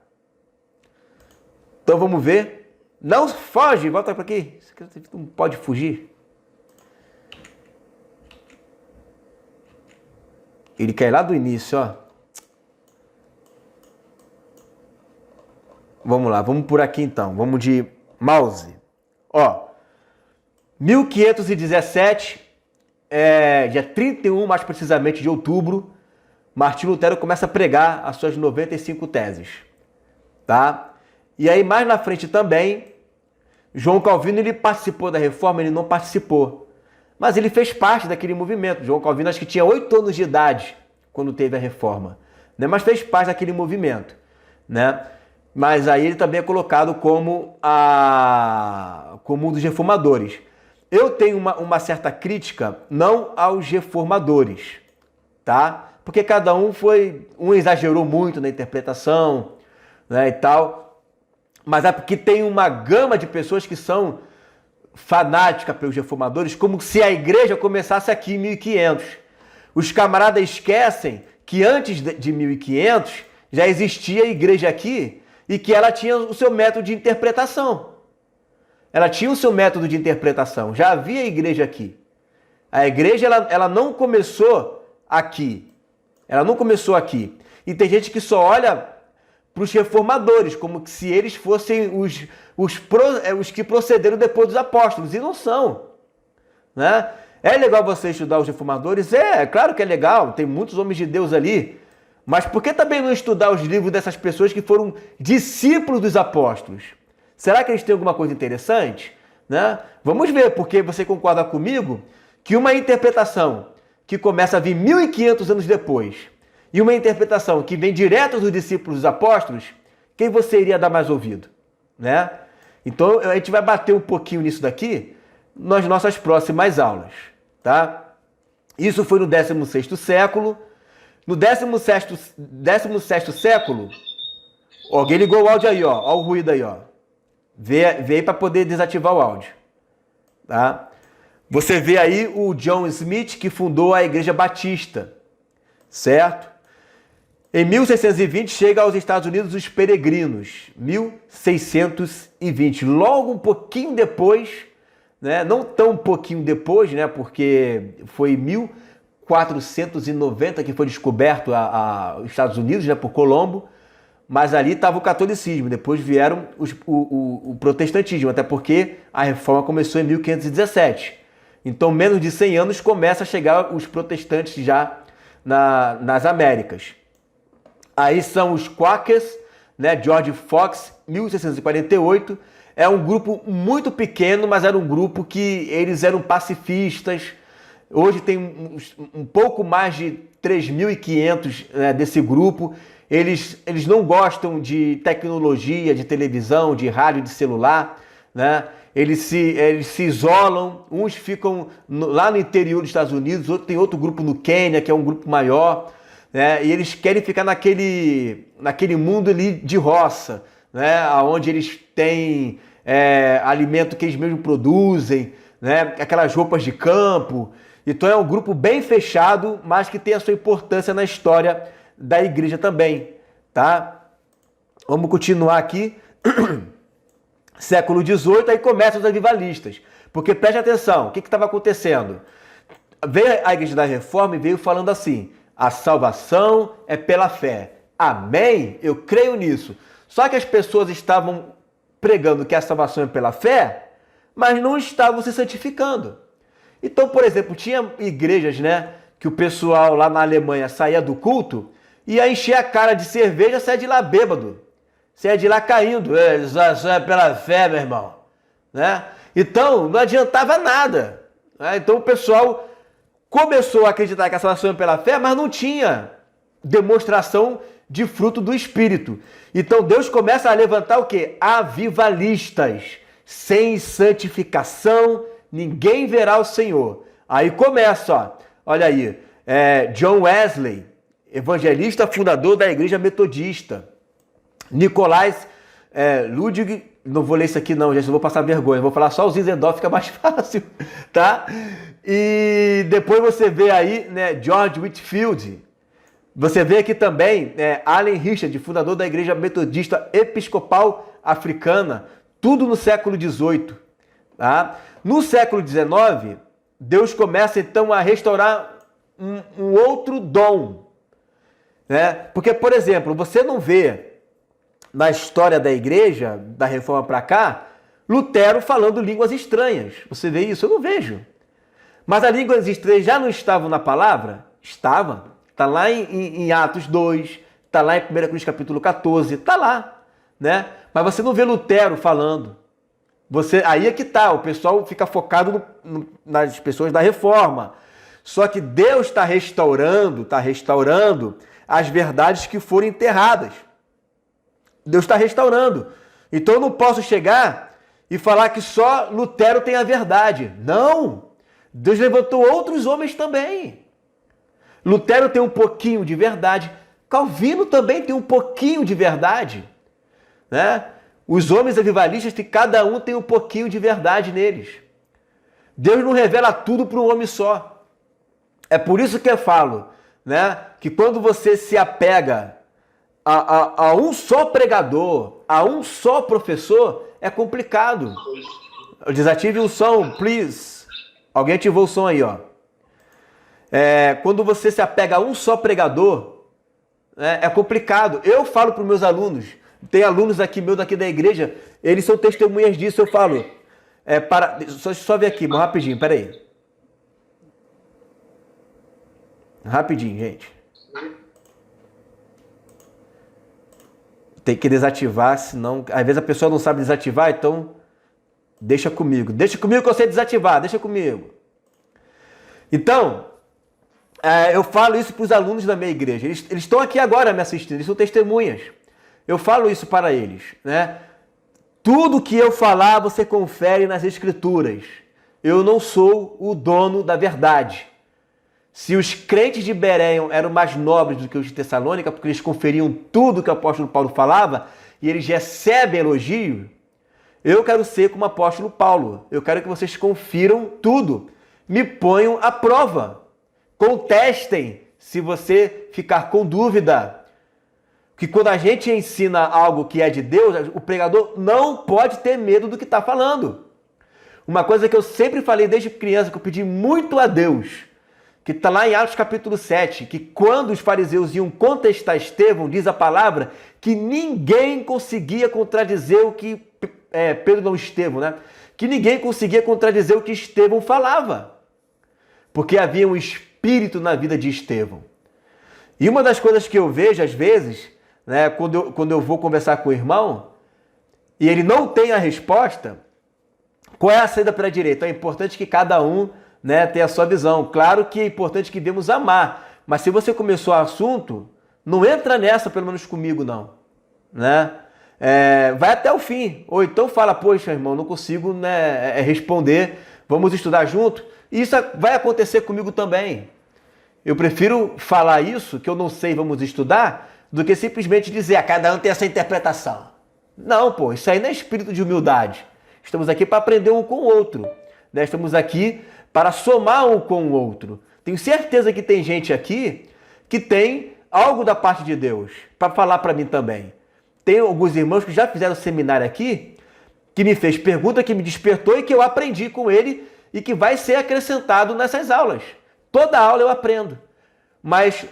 Então vamos ver. Não foge, volta para aqui. Você não pode fugir. Ele cai lá do início, ó. Vamos lá, vamos por aqui então. Vamos de mouse. Ó, 1517, dia 31, mais precisamente, de outubro, Martinho Lutero começa a pregar as suas 95 teses. Tá? E aí, mais na frente também, João Calvino, ele participou da reforma, ele não participou. Mas ele fez parte daquele movimento. João Calvino, acho que tinha 8 anos de idade quando teve a reforma. Né? Mas fez parte daquele movimento. Né? Mas aí ele também é colocado como um dos reformadores. Eu tenho uma certa crítica, não aos reformadores, tá? Porque cada um exagerou muito na interpretação, né, e tal. Mas é porque tem uma gama de pessoas que são fanáticas pelos reformadores, como se a igreja começasse aqui em 1500. Os camaradas esquecem que antes de 1500 já existia a igreja aqui, e que ela tinha o seu método de interpretação. Ela tinha o seu método de interpretação. Já havia igreja aqui. A igreja ela não começou aqui. Ela não começou aqui. E tem gente que só olha para os reformadores, como se eles fossem os que procederam depois dos apóstolos. E não são. Né? É legal você estudar os reformadores? É claro que é legal. Tem muitos homens de Deus ali. Mas por que também não estudar os livros dessas pessoas que foram discípulos dos apóstolos? Será que eles têm alguma coisa interessante? Né? Vamos ver, porque você concorda comigo que uma interpretação que começa a vir 1500 anos depois e uma interpretação que vem direto dos discípulos dos apóstolos, quem você iria dar mais ouvido? Né? Então a gente vai bater um pouquinho nisso daqui nas nossas próximas aulas. Tá? Isso foi no 16º século. No 17º século, alguém ligou o áudio aí, ó. Olha o ruído aí, ó. Vê aí para poder desativar o áudio. Tá? Você vê aí o John Smith, que fundou a Igreja Batista. Certo? Em 1620 chega aos Estados Unidos os peregrinos. 1620. Logo um pouquinho depois, né? Não tão pouquinho depois, né? Porque foi 1490 que foi descoberto os Estados Unidos, né, por Colombo, mas ali estava o catolicismo, depois vieram o protestantismo, até porque a reforma começou em 1517. Então, menos de 100 anos começa a chegar os protestantes já nas Américas. Aí são os Quakers, né? George Fox, 1648. É um grupo muito pequeno, mas era um grupo que eles eram pacifistas. Hoje tem um pouco mais de 3.500, né, desse grupo. Eles não gostam de tecnologia, de televisão, de rádio, de celular, né? Eles se isolam, uns ficam lá no interior dos Estados Unidos, tem outro grupo no Quênia, que é um grupo maior, né? E eles querem ficar naquele mundo ali de roça, né? Onde eles têm alimento que eles mesmos produzem, né? Aquelas roupas de campo. Então é um grupo bem fechado, mas que tem a sua importância na história da igreja também, tá? Vamos continuar aqui. Século XVIII, aí começam os avivalistas. Porque preste atenção, o que estava acontecendo? Veio a Igreja da Reforma e veio falando assim: a salvação é pela fé. Amém? Eu creio nisso. Só que as pessoas estavam pregando que a salvação é pela fé, mas não estavam se santificando. Então, por exemplo, tinha igrejas, né, que o pessoal lá na Alemanha saía do culto e ia encher a cara de cerveja, saia de lá bêbado. Saia de lá caindo. Só é pela fé, meu irmão. Né? Então, não adiantava nada. Né? Então, o pessoal começou a acreditar que a salvação é pela fé, mas não tinha demonstração de fruto do Espírito. Então, Deus começa a levantar o quê? Avivalistas. Sem santificação, ninguém verá o Senhor. Aí começa, ó. Olha aí. John Wesley, evangelista, fundador da Igreja Metodista. Nicolás Ludwig, não vou ler isso aqui não, gente, não vou passar vergonha, vou falar só o Zinzendorf, fica mais fácil, tá? E depois você vê aí, né, George Whitefield, você vê aqui também Allen Richard, fundador da Igreja Metodista Episcopal Africana, tudo no século XVIII, tá? No século XIX, Deus começa então a restaurar um outro dom, né? Porque, por exemplo, você não vê na história da igreja, da Reforma para cá, Lutero falando línguas estranhas. Você vê isso? Eu não vejo. Mas as línguas estranhas já não estavam na palavra? Estavam. Está lá em Atos 2, está lá em 1 Coríntios capítulo 14, está lá, né? Mas você não vê Lutero falando. Aí é que tá, o pessoal fica focado nas pessoas da Reforma. Só que Deus está restaurando as verdades que foram enterradas. Deus está restaurando. Então eu não posso chegar e falar que só Lutero tem a verdade. Não! Deus levantou outros homens também. Lutero tem um pouquinho de verdade. Calvino também tem um pouquinho de verdade. Né? Os homens avivalistas, cada um tem um pouquinho de verdade neles. Deus não revela tudo para um homem só. É por isso que eu falo, né, que quando você se apega a um só pregador, a um só professor, é complicado. Desative o som, please. Alguém ativou o som aí, ó. Quando você se apega a um só pregador, é complicado. Eu falo para os meus alunos, tem alunos aqui meus daqui da igreja, eles são testemunhas disso, eu falo. Só ver aqui, mas rapidinho, peraí. Rapidinho, gente. Tem que desativar, senão... Às vezes a pessoa não sabe desativar, então deixa comigo. Deixa comigo que eu sei desativar, deixa comigo. Então, eu falo isso para os alunos da minha igreja. Eles estão aqui agora me assistindo, eles são testemunhas. Eu falo isso para eles, né? Tudo que eu falar, você confere nas Escrituras. Eu não sou o dono da verdade. Se os crentes de Bereia eram mais nobres do que os de Tessalônica, porque eles conferiam tudo que o apóstolo Paulo falava, e eles recebem elogio, eu quero ser como o apóstolo Paulo. Eu quero que vocês confiram tudo. Me ponham à prova. Contestem se você ficar com dúvida. Que quando a gente ensina algo que é de Deus, o pregador não pode ter medo do que está falando. Uma coisa que eu sempre falei desde criança, que eu pedi muito a Deus, que está lá em Atos capítulo 7, que quando os fariseus iam contestar Estevão, diz a palavra, que ninguém conseguia contradizer o que Estevão, né? Que ninguém conseguia contradizer o que Estevão falava. Porque havia um espírito na vida de Estevão. E uma das coisas que eu vejo, às vezes, né, quando eu vou conversar com o irmão e ele não tem a resposta, qual é a saída para a direita? É importante que cada um, né, tenha a sua visão. Claro que é importante que devemos amar, mas se você começou o assunto, não entra nessa, pelo menos comigo, não. Né? Vai até o fim. Ou então fala, poxa, irmão, não consigo, né, responder, vamos estudar junto. E isso vai acontecer comigo também. Eu prefiro falar isso, que eu não sei, vamos estudar, do que simplesmente dizer, cada um tem essa interpretação. Não, pô, isso aí não é espírito de humildade. Estamos aqui para aprender um com o outro. Né? Estamos aqui para somar um com o outro. Tenho certeza que tem gente aqui que tem algo da parte de Deus para falar para mim também. Tem alguns irmãos que já fizeram seminário aqui, que me fez pergunta, que me despertou e que eu aprendi com ele e que vai ser acrescentado nessas aulas. Toda aula eu aprendo. Mas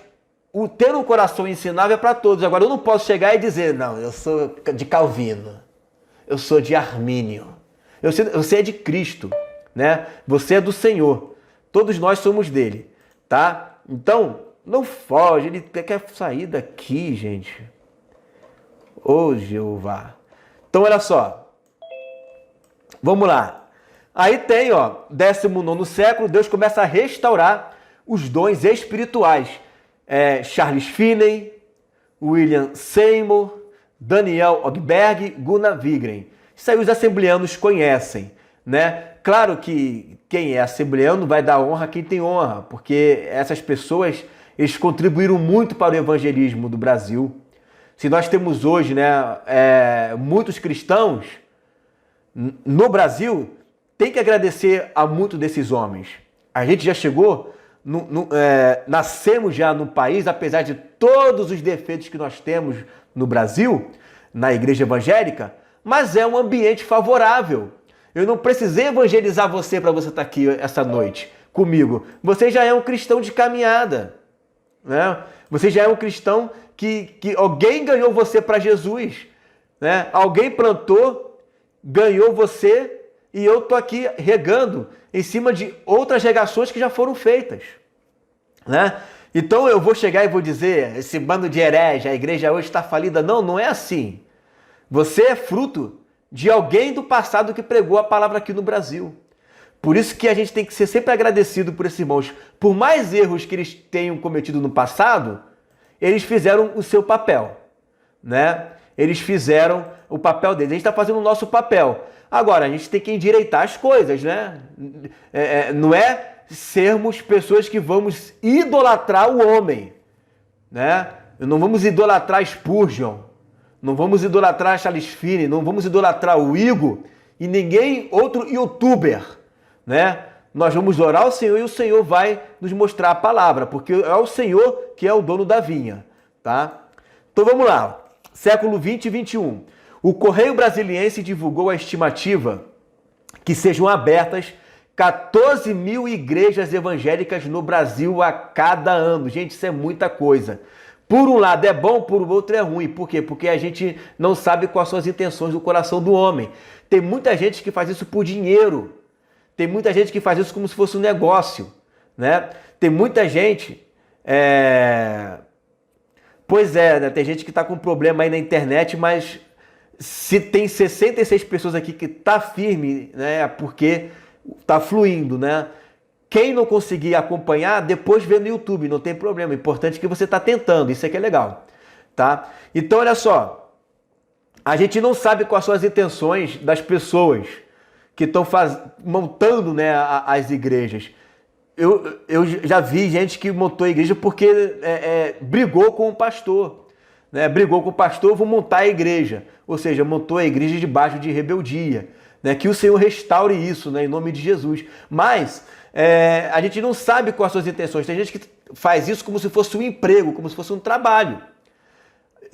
o ter um coração ensinável é para todos. Agora, eu não posso chegar e dizer, não, eu sou de Calvino, eu sou de Armínio, você é de Cristo, né? Você é do Senhor. Todos nós somos dele, tá? Então, não foge, ele quer sair daqui, gente. Ô, Jeová. Então, olha só. Vamos lá. Aí tem, ó, 19º século, Deus começa a restaurar os dons espirituais. Charles Finney, William Seymour, Daniel Ogberg, Gunnar Wigren. Isso aí os assembleanos conhecem, né? Claro que quem é assembleano vai dar honra a quem tem honra, porque essas pessoas, eles contribuíram muito para o evangelismo do Brasil. Se nós temos hoje, né, muitos cristãos no Brasil, tem que agradecer a muitos desses homens. A gente já chegou, nascemos já no país, apesar de todos os defeitos que nós temos no Brasil, na igreja evangélica, mas é um ambiente favorável. Eu não precisei evangelizar você para você estar aqui essa noite comigo. Você já é um cristão de caminhada, né? Você já é um cristão que alguém ganhou você para Jesus, né? Alguém plantou, ganhou você e eu estou aqui regando em cima de outras regações que já foram feitas, né? Então eu vou chegar e vou dizer, esse bando de herege, a igreja hoje está falida. Não, não é assim. Você é fruto de alguém do passado que pregou a palavra aqui no Brasil. Por isso que a gente tem que ser sempre agradecido por esses irmãos. Por mais erros que eles tenham cometido no passado, eles fizeram o seu papel, né? Eles fizeram o papel deles. A gente está fazendo o nosso papel. Agora, a gente tem que endireitar as coisas, né? Não é sermos pessoas que vamos idolatrar o homem, né? Não vamos idolatrar Spurgeon, não vamos idolatrar Charles Finney, não vamos idolatrar o Igor e ninguém outro youtuber, né? Nós vamos orar ao Senhor e o Senhor vai nos mostrar a palavra, porque é o Senhor que é o dono da vinha, tá? Então vamos lá, século 20 e 21. O Correio Brasiliense divulgou a estimativa que sejam abertas 14 mil igrejas evangélicas no Brasil a cada ano. Gente, isso é muita coisa. Por um lado é bom, por outro é ruim. Por quê? Porque a gente não sabe quais são as intenções do coração do homem. Tem muita gente que faz isso por dinheiro. Tem muita gente que faz isso como se fosse um negócio, né? Tem muita gente... Pois é, né? Tem gente que está com problema aí na internet, mas se tem 66 pessoas aqui que tá firme, né? É porque tá fluindo, né? Quem não conseguir acompanhar, depois vê no YouTube, não tem problema. O importante é que você está tentando, isso é que é legal, tá? Então, olha só, a gente não sabe quais são as intenções das pessoas que estão montando, né, as igrejas. Eu já vi gente que montou a igreja porque brigou com o pastor, né? Brigou com o pastor, vou montar a igreja. Ou seja, montou a igreja debaixo de rebeldia, né? Que o Senhor restaure isso, né, em nome de Jesus. Mas a gente não sabe quais são as intenções. Tem gente que faz isso como se fosse um emprego, como se fosse um trabalho.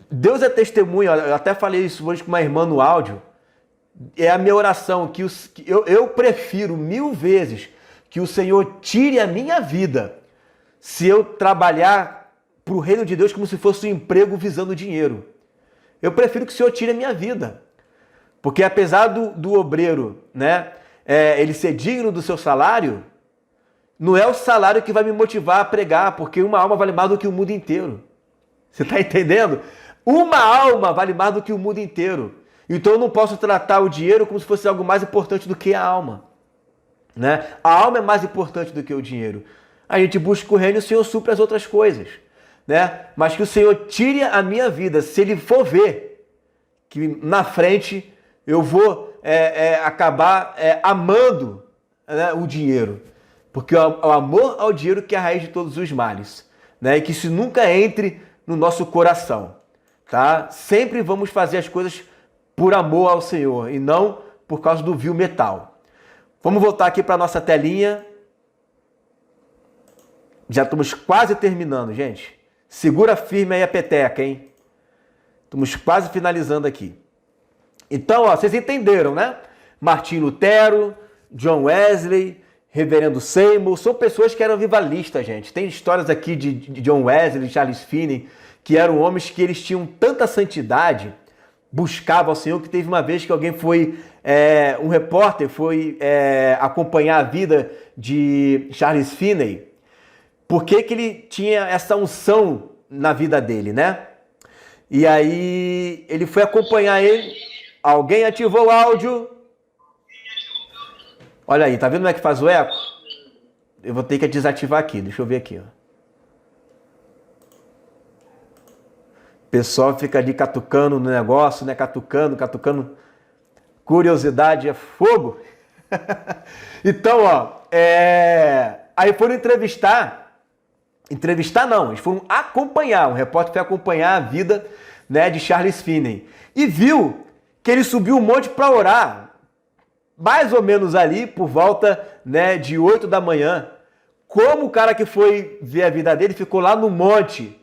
Deus é testemunha, eu até falei isso hoje com uma irmã no áudio. É a minha oração, que eu prefiro 1000 vezes que o Senhor tire a minha vida se eu trabalhar para o reino de Deus como se fosse um emprego visando dinheiro. Eu prefiro que o Senhor tire a minha vida. Porque apesar do obreiro, né, ele ser digno do seu salário, não é o salário que vai me motivar a pregar, porque uma alma vale mais do que o mundo inteiro. Você está entendendo? Uma alma vale mais do que o mundo inteiro. Então eu não posso tratar o dinheiro como se fosse algo mais importante do que a alma. Né? A alma é mais importante do que o dinheiro. A gente busca o reino e o Senhor supre as outras coisas. Né? Mas que o Senhor tire a minha vida, se Ele for ver que na frente eu vou acabar amando, né, o dinheiro. Porque o amor ao dinheiro que é a raiz de todos os males. Né? E que isso nunca entre no nosso coração. Tá? Sempre vamos fazer as coisas por amor ao Senhor e não por causa do vil metal. Vamos voltar aqui para a nossa telinha. Já estamos quase terminando, gente. Segura firme aí a peteca, hein? Estamos quase finalizando aqui. Então, ó, vocês entenderam, né? Martim Lutero, John Wesley, Reverendo Seymour, são pessoas que eram avivalistas, gente. Tem histórias aqui de John Wesley, Charles Finney, que eram homens que eles tinham tanta santidade, buscavam ao Senhor, que teve uma vez que alguém foi, um repórter foi acompanhar a vida de Charles Finney. Por que que ele tinha essa unção na vida dele, né? E aí ele foi acompanhar ele. Alguém ativou o áudio? Olha aí, tá vendo como é que faz o eco? Eu vou ter que desativar aqui, deixa eu ver aqui, ó. O pessoal fica ali catucando no negócio, né? Catucando. Curiosidade é fogo. Então, ó, aí foram entrevistar não, eles foram acompanhar, um repórter foi acompanhar a vida, né, de Charles Finney e viu que ele subiu um monte para orar, mais ou menos ali por volta, né, de 8 da manhã. Como o cara que foi ver a vida dele ficou lá no monte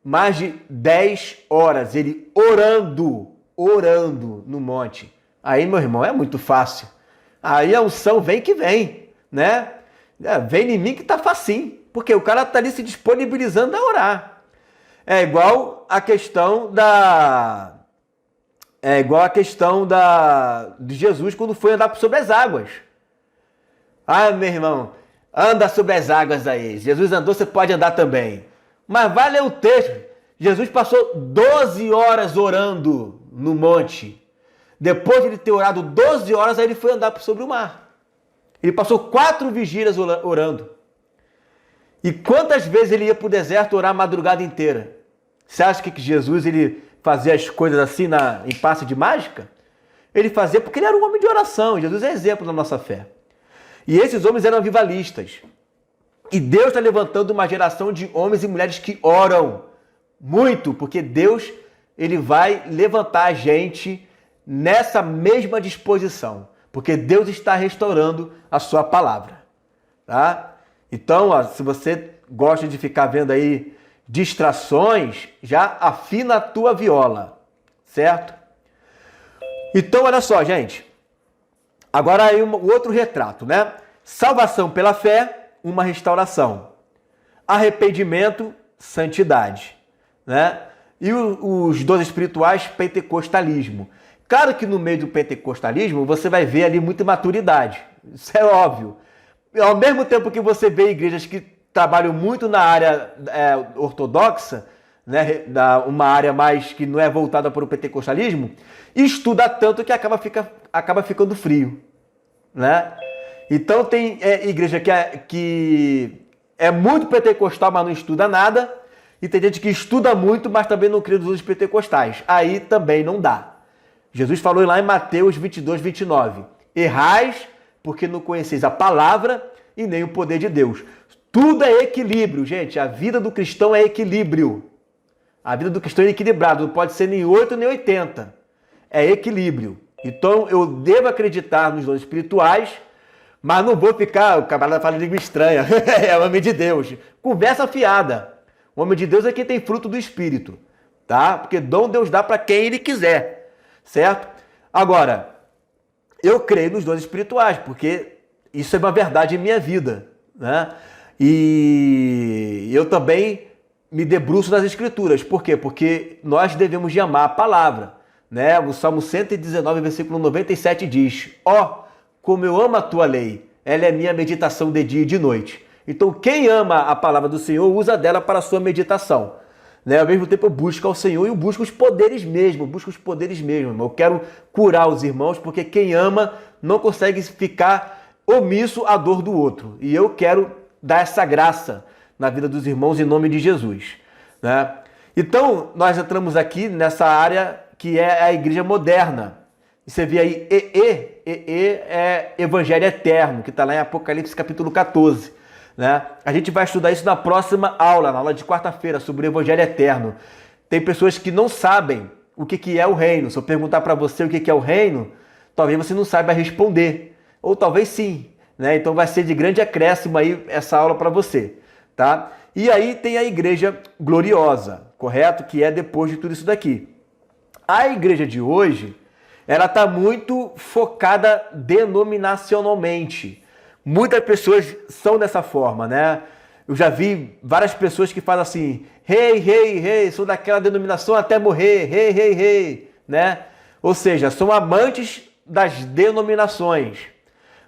mais de 10 horas, ele orando no monte. Aí, meu irmão, é muito fácil. Aí a unção vem que vem, né? Vem em mim que tá facinho, porque o cara tá ali se disponibilizando a orar. É igual a questão de Jesus quando foi andar sobre as águas. Ah, meu irmão, anda sobre as águas aí. Jesus andou, você pode andar também. Mas vai ler o texto. Jesus passou 12 horas orando no monte. Depois de ele ter orado 12 horas, aí ele foi andar sobre o mar. Ele passou 4 vigílias orando. E quantas vezes ele ia para o deserto orar a madrugada inteira? Você acha que Jesus ele fazia as coisas assim em passe de mágica? Ele fazia porque ele era um homem de oração. Jesus é exemplo da nossa fé. E esses homens eram avivalistas. E Deus está levantando uma geração de homens e mulheres que oram muito, porque Deus ele vai levantar a gente nessa mesma disposição, porque Deus está restaurando a sua palavra, tá? Então, ó, se você gosta de ficar vendo aí distrações, já afina a tua viola, certo? Então, olha só, gente. Agora aí o outro retrato, né? Salvação pela fé, uma restauração. Arrependimento, santidade, né? E os dons espirituais, pentecostalismo. Claro que no meio do pentecostalismo você vai ver ali muita maturidade. Isso é óbvio. Ao mesmo tempo que você vê igrejas que trabalham muito na área ortodoxa, né, uma área mais que não é voltada para o pentecostalismo, estuda tanto que acaba ficando frio, né? Então tem igreja que é muito pentecostal, mas não estuda nada, e tem gente que estuda muito, mas também não crê nos outros pentecostais. Aí também não dá. Jesus falou lá em Mateus 22, 29, errais porque não conheceis a palavra e nem o poder de Deus. Tudo é equilíbrio, gente. A vida do cristão é equilíbrio. A vida do cristão é equilibrada, não pode ser nem 8 nem 80. É equilíbrio. Então eu devo acreditar nos dons espirituais, mas não vou ficar, o camarada fala língua estranha, é o homem de Deus. Conversa fiada. O homem de Deus é quem tem fruto do Espírito, tá? Porque dom Deus dá para quem Ele quiser, certo? Agora, eu creio nos dons espirituais, porque isso é uma verdade em minha vida, né? E eu também me debruço nas Escrituras. Por quê? Porque nós devemos de amar a palavra, né? O Salmo 119, versículo 97 diz: ó, como eu amo a tua lei, ela é minha meditação de dia e de noite. Então, quem ama a palavra do Senhor, usa dela para a sua meditação, né? Ao mesmo tempo eu busco ao Senhor e eu busco os poderes mesmo, irmão. Eu quero curar os irmãos, porque quem ama não consegue ficar omisso à dor do outro. E eu quero dar essa graça na vida dos irmãos em nome de Jesus, né? Então, nós entramos aqui nessa área que é a igreja moderna. E você vê aí, é Evangelho Eterno, que está lá em Apocalipse capítulo 14. Né? A gente vai estudar isso na próxima aula, na aula de quarta-feira, sobre o Evangelho Eterno. Tem pessoas que não sabem o que é o reino. Se eu perguntar para você o que é o reino, talvez você não saiba responder. Ou talvez sim. Né? Então vai ser de grande acréscimo aí essa aula para você. Tá? E aí tem a igreja gloriosa, correto? Que é depois de tudo isso daqui. A igreja de hoje, ela está muito focada denominacionalmente. Muitas pessoas são dessa forma, né? Eu já vi várias pessoas que falam assim, rei, sou daquela denominação até morrer, rei, né? Ou seja, são amantes das denominações.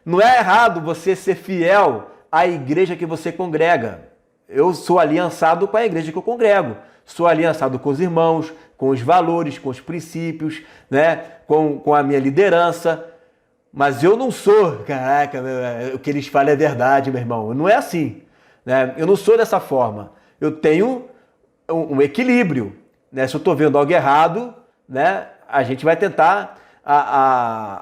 Não é errado você ser fiel à igreja que você congrega. Eu sou aliançado com a igreja que eu congrego. Sou aliançado com os irmãos, com os valores, com os princípios, né? Com a minha liderança. Mas eu não sou, caraca, o que eles falam é verdade, meu irmão. Não é assim, né? Eu não sou dessa forma. Eu tenho um equilíbrio, né? Se eu estou vendo algo errado, né? A gente vai tentar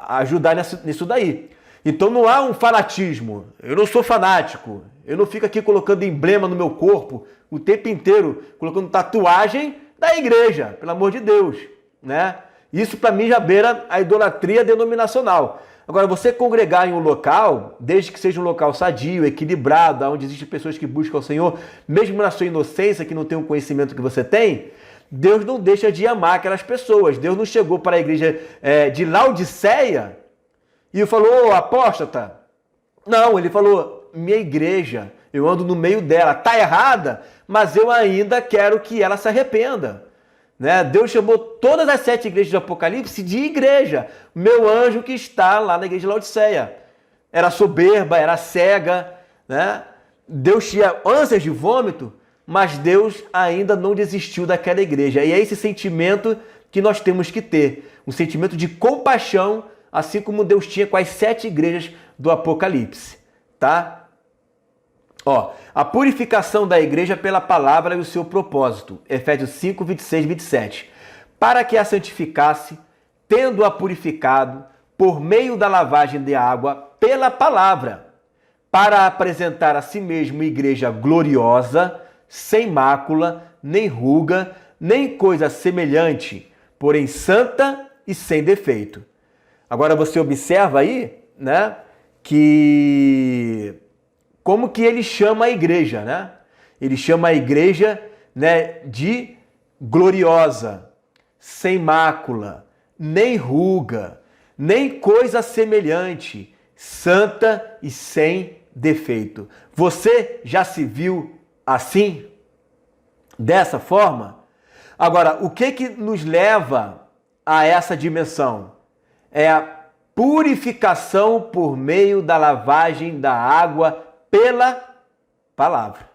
ajudar nisso daí. Então não há um fanatismo. Eu não sou fanático. Eu não fico aqui colocando emblema no meu corpo o tempo inteiro, colocando tatuagem da igreja, pelo amor de Deus, né? Isso para mim já beira a idolatria denominacional. Agora, você congregar em um local, desde que seja um local sadio, equilibrado, onde existem pessoas que buscam o Senhor, mesmo na sua inocência, que não tem o conhecimento que você tem, Deus não deixa de amar aquelas pessoas. Deus não chegou para a igreja de Laodiceia e falou, apóstata. Não, ele falou, minha igreja, eu ando no meio dela, está errada, mas eu ainda quero que ela se arrependa. Né? Deus chamou todas as 7 igrejas do Apocalipse de igreja. Meu anjo que está lá na igreja de Laodiceia. Era soberba, era cega, né? Deus tinha ânsias de vômito, mas Deus ainda não desistiu daquela igreja. E é esse sentimento que nós temos que ter. Um sentimento de compaixão, assim como Deus tinha com as 7 igrejas do Apocalipse. Tá? Ó, a purificação da igreja pela palavra e o seu propósito. Efésios 5, 26, 27. Para que a santificasse, tendo-a purificado, por meio da lavagem de água, pela palavra, para apresentar a si mesmo igreja gloriosa, sem mácula, nem ruga, nem coisa semelhante, porém santa e sem defeito. Agora você observa aí, né, que como que ele chama a igreja, né? Ele chama a igreja, né, de gloriosa, sem mácula, nem ruga, nem coisa semelhante, santa e sem defeito. Você já se viu assim? Dessa forma? Agora, o que nos leva a essa dimensão? É a purificação por meio da lavagem da água pela palavra.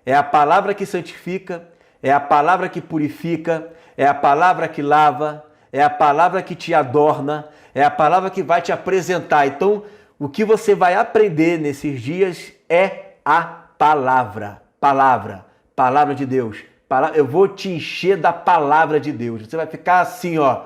É a palavra que santifica, é a palavra que purifica, é a palavra que lava, é a palavra que te adorna, é a palavra que vai te apresentar. Então, o que você vai aprender nesses dias é a palavra. Palavra de Deus. Eu vou te encher da palavra de Deus. Você vai ficar assim, ó,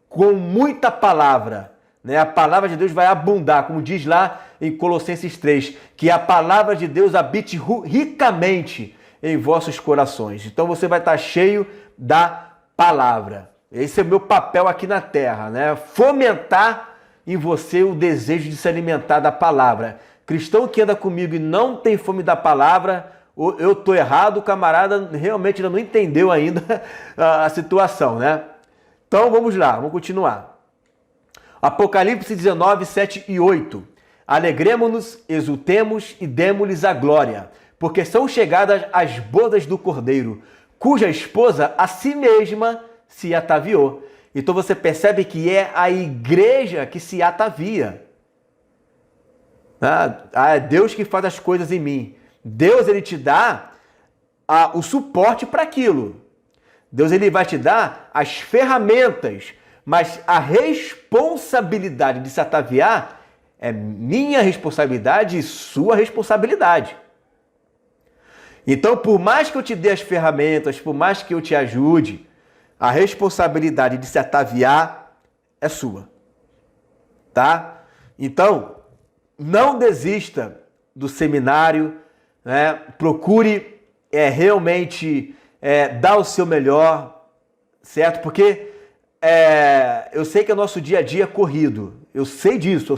com muita palavra. Né? A palavra de Deus vai abundar, como diz lá em Colossenses 3, que a palavra de Deus habite ricamente em vossos corações. Então você vai estar cheio da palavra. Esse é o meu papel aqui na terra, né? Fomentar em você o desejo de se alimentar da palavra. Cristão que anda comigo e não tem fome da palavra, eu estou errado, o camarada realmente ainda não entendeu ainda a situação, né? Então vamos lá, vamos continuar. Apocalipse 19, 7 e 8. Alegremo-nos, exultemos e demo-lhes a glória, porque são chegadas as bodas do Cordeiro, cuja esposa a si mesma se ataviou. Então você percebe que é a igreja que se atavia. É Deus que faz as coisas em mim. Deus, ele te dá o suporte para aquilo. Deus ele vai te dar as ferramentas, mas a responsabilidade de se ataviar é minha responsabilidade e sua responsabilidade. Então, por mais que eu te dê as ferramentas, por mais que eu te ajude, a responsabilidade de se ataviar é sua. Tá? Então, não desista do seminário, né? Procure realmente dar o seu melhor, certo? Porque eu sei que o nosso dia a dia é corrido. Eu sei disso.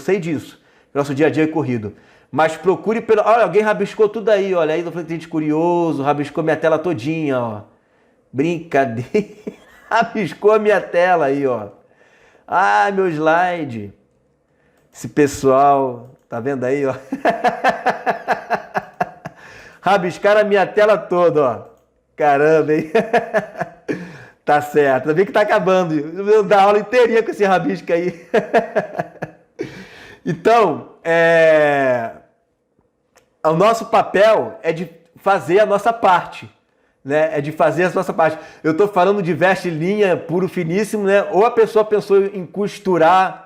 Nosso dia a dia é corrido. Mas procure pelo... Olha, alguém rabiscou tudo aí, olha. Aí eu falei, gente curioso, rabiscou minha tela todinha, ó. Brincadeira. Rabiscou a minha tela aí, ó. Ah, meu slide. Esse pessoal, tá vendo aí, ó? Rabiscaram a minha tela toda, ó. Caramba, hein? Tá certo. Ainda bem que tá acabando. Eu dar aula inteirinha com esse rabisco aí. Então, o nosso papel é de fazer a nossa parte, né? É de fazer a nossa parte. Eu estou falando de veste linha puro finíssimo, né? Ou a pessoa pensou em costurar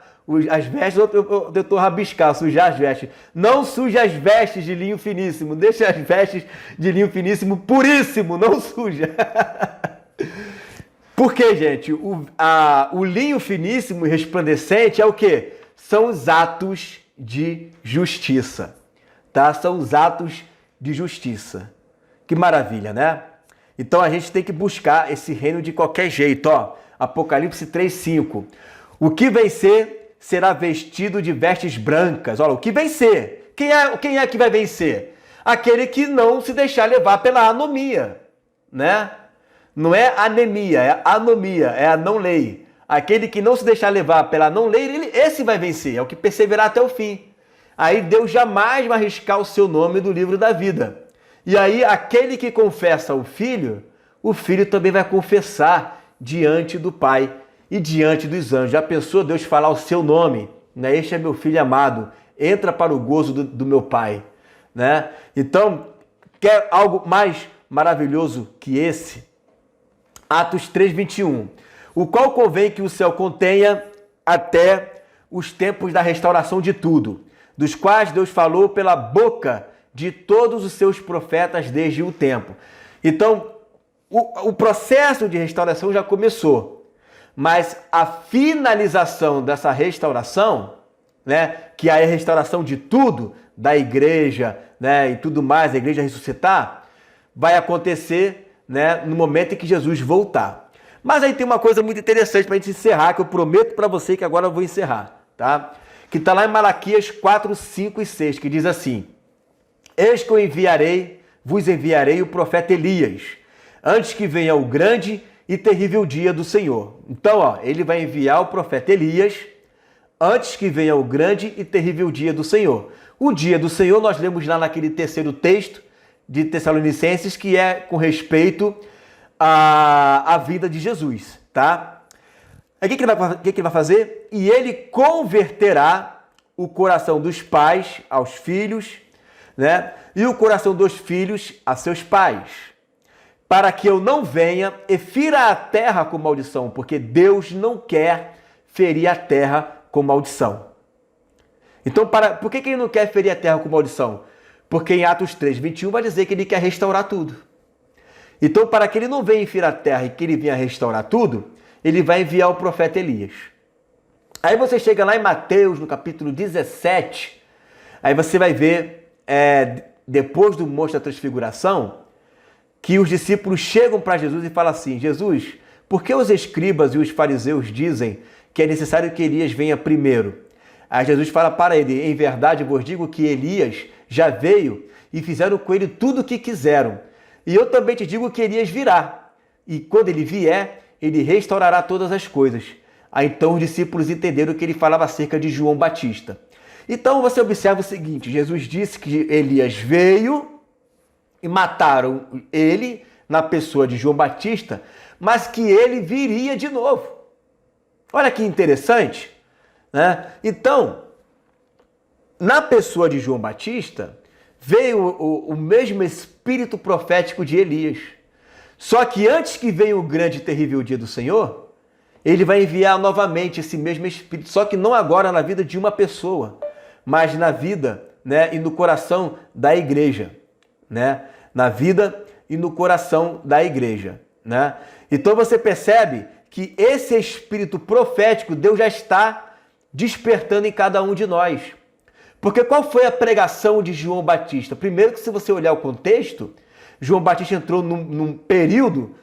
as vestes, ou eu tentou rabiscar, sujar as vestes. Não suje as vestes de linho finíssimo. Deixa as vestes de linho finíssimo puríssimo, não suja. Por quê, gente? O linho finíssimo e resplandecente é o quê? São os atos de justiça. Tá? São os atos de justiça. Que maravilha, né? Então a gente tem que buscar esse reino de qualquer jeito. Ó, Apocalipse 3:5. O que vencer será vestido de vestes brancas. Olha, o que vencer? Quem é que vai vencer? Aquele que não se deixar levar pela anomia, né? Não é anemia, é anomia, é a não lei. Aquele que não se deixar levar pela não lei, esse vai vencer, é o que perseverar até o fim. Aí Deus jamais vai arriscar o seu nome do livro da vida. E aí aquele que confessa o Filho também vai confessar diante do Pai e diante dos anjos. Já pensou Deus falar o seu nome? Né? Este é meu Filho amado, entra para o gozo do meu Pai. Né? Então, quer algo mais maravilhoso que esse? Atos 3:21. O qual convém que o céu contenha até os tempos da restauração de tudo, dos quais Deus falou pela boca de todos os seus profetas desde o tempo. Então, o processo de restauração já começou, mas a finalização dessa restauração, né, que é a restauração de tudo, da igreja, né, e tudo mais, a igreja ressuscitar, vai acontecer, né, no momento em que Jesus voltar. Mas aí tem uma coisa muito interessante para a gente encerrar, que eu prometo para você que agora eu vou encerrar, tá? Que está lá em Malaquias 4, 5 e 6, que diz assim: Eis que vos enviarei o profeta Elias, antes que venha o grande e terrível dia do Senhor. Então, ó, ele vai enviar o profeta Elias antes que venha o grande e terrível dia do Senhor. O dia do Senhor nós lemos lá naquele terceiro texto de Tessalonicenses, que é com respeito à vida de Jesus, tá? Aí o que ele vai fazer? E ele converterá o coração dos pais aos filhos, né? E o coração dos filhos a seus pais, para que eu não venha e fira a terra com maldição, porque Deus não quer ferir a terra com maldição. Então, por que ele não quer ferir a terra com maldição? Porque em Atos 3:21 vai dizer que ele quer restaurar tudo. Então, para que ele não venha ferir a terra e que ele venha restaurar tudo, ele vai enviar o profeta Elias. Aí você chega lá em Mateus, no capítulo 17, aí você vai ver, depois do Monte da Transfiguração, que os discípulos chegam para Jesus e falam assim: Jesus, por que os escribas e os fariseus dizem que é necessário que Elias venha primeiro? Aí Jesus fala para ele: em verdade vos digo que Elias já veio e fizeram com ele tudo o que quiseram. E eu também te digo que Elias virá. E quando ele vier, ele restaurará todas as coisas. Aí então os discípulos entenderam que ele falava acerca de João Batista. Então você observa o seguinte: Jesus disse que Elias veio e mataram ele na pessoa de João Batista, mas que ele viria de novo. Olha que interessante, né? Então, na pessoa de João Batista, veio o mesmo espírito profético de Elias. Só que antes que venha o grande e terrível dia do Senhor, ele vai enviar novamente esse mesmo espírito, só que não agora na vida de uma pessoa, mas na vida, né, e no coração da igreja, né? Na vida e no coração da igreja, né? Então você percebe que esse espírito profético Deus já está despertando em cada um de nós. Porque qual foi a pregação de João Batista? Primeiro que se você olhar o contexto, João Batista entrou num período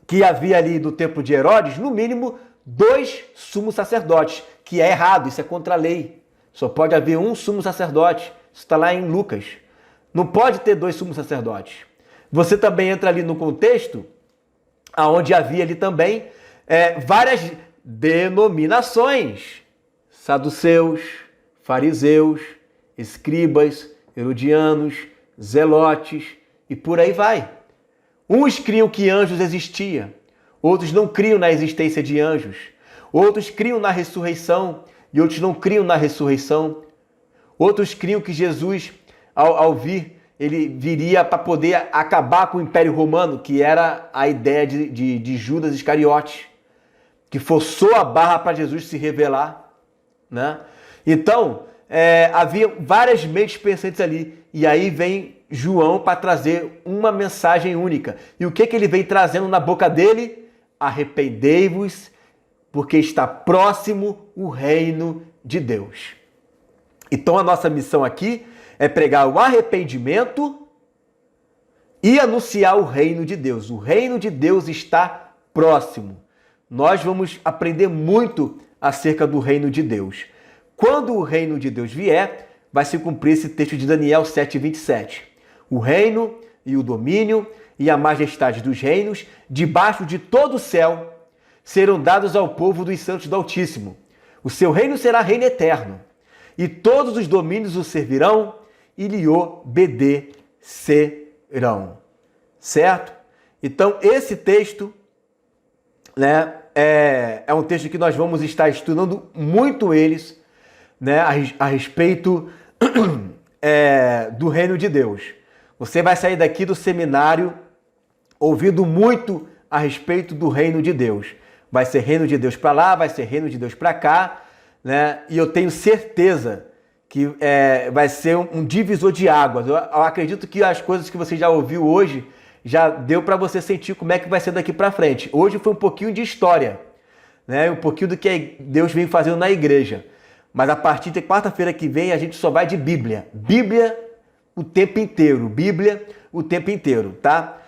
que havia ali do templo de Herodes, no mínimo 2 sumos sacerdotes, que é errado, isso é contra a lei. Só pode haver um sumo sacerdote, isso está lá em Lucas. Não pode ter 2 sumos sacerdotes. Você também entra ali no contexto, onde havia ali também várias denominações, saduceus, fariseus, escribas, herodianos, zelotes e por aí vai. Uns criam que anjos existiam, outros não criam na existência de anjos, outros criam na ressurreição e outros não criam na ressurreição. Outros criam que Jesus, ao vir, ele viria para poder acabar com o Império Romano, que era a ideia de Judas Iscariotes, que forçou a barra para Jesus se revelar, né? Então, havia várias mentes pensantes ali, e aí vem João para trazer uma mensagem única. E o que ele vem trazendo na boca dele? Arrependei-vos, porque está próximo o reino de Deus. Então a nossa missão aqui é pregar o arrependimento e anunciar o reino de Deus. O reino de Deus está próximo. Nós vamos aprender muito acerca do reino de Deus. Quando o reino de Deus vier, vai se cumprir esse texto de Daniel 7:27. O reino e o domínio e a majestade dos reinos, debaixo de todo o céu, serão dados ao povo dos santos do Altíssimo. O seu reino será reino eterno, e todos os domínios o servirão e lhe obedecerão. Certo? Então, esse texto, né, é um texto que nós vamos estar estudando muito eles, né, a respeito do reino de Deus. Você vai sair daqui do seminário ouvindo muito a respeito do reino de Deus. Vai ser reino de Deus para lá, vai ser reino de Deus para cá, né? E eu tenho certeza que vai ser um divisor de águas. Eu acredito que as coisas que você já ouviu hoje já deu para você sentir como é que vai ser daqui para frente. Hoje foi um pouquinho de história, né? Um pouquinho do que Deus vem fazendo na igreja. Mas a partir de quarta-feira que vem a gente só vai de Bíblia. Bíblia o tempo inteiro. Bíblia o tempo inteiro, tá?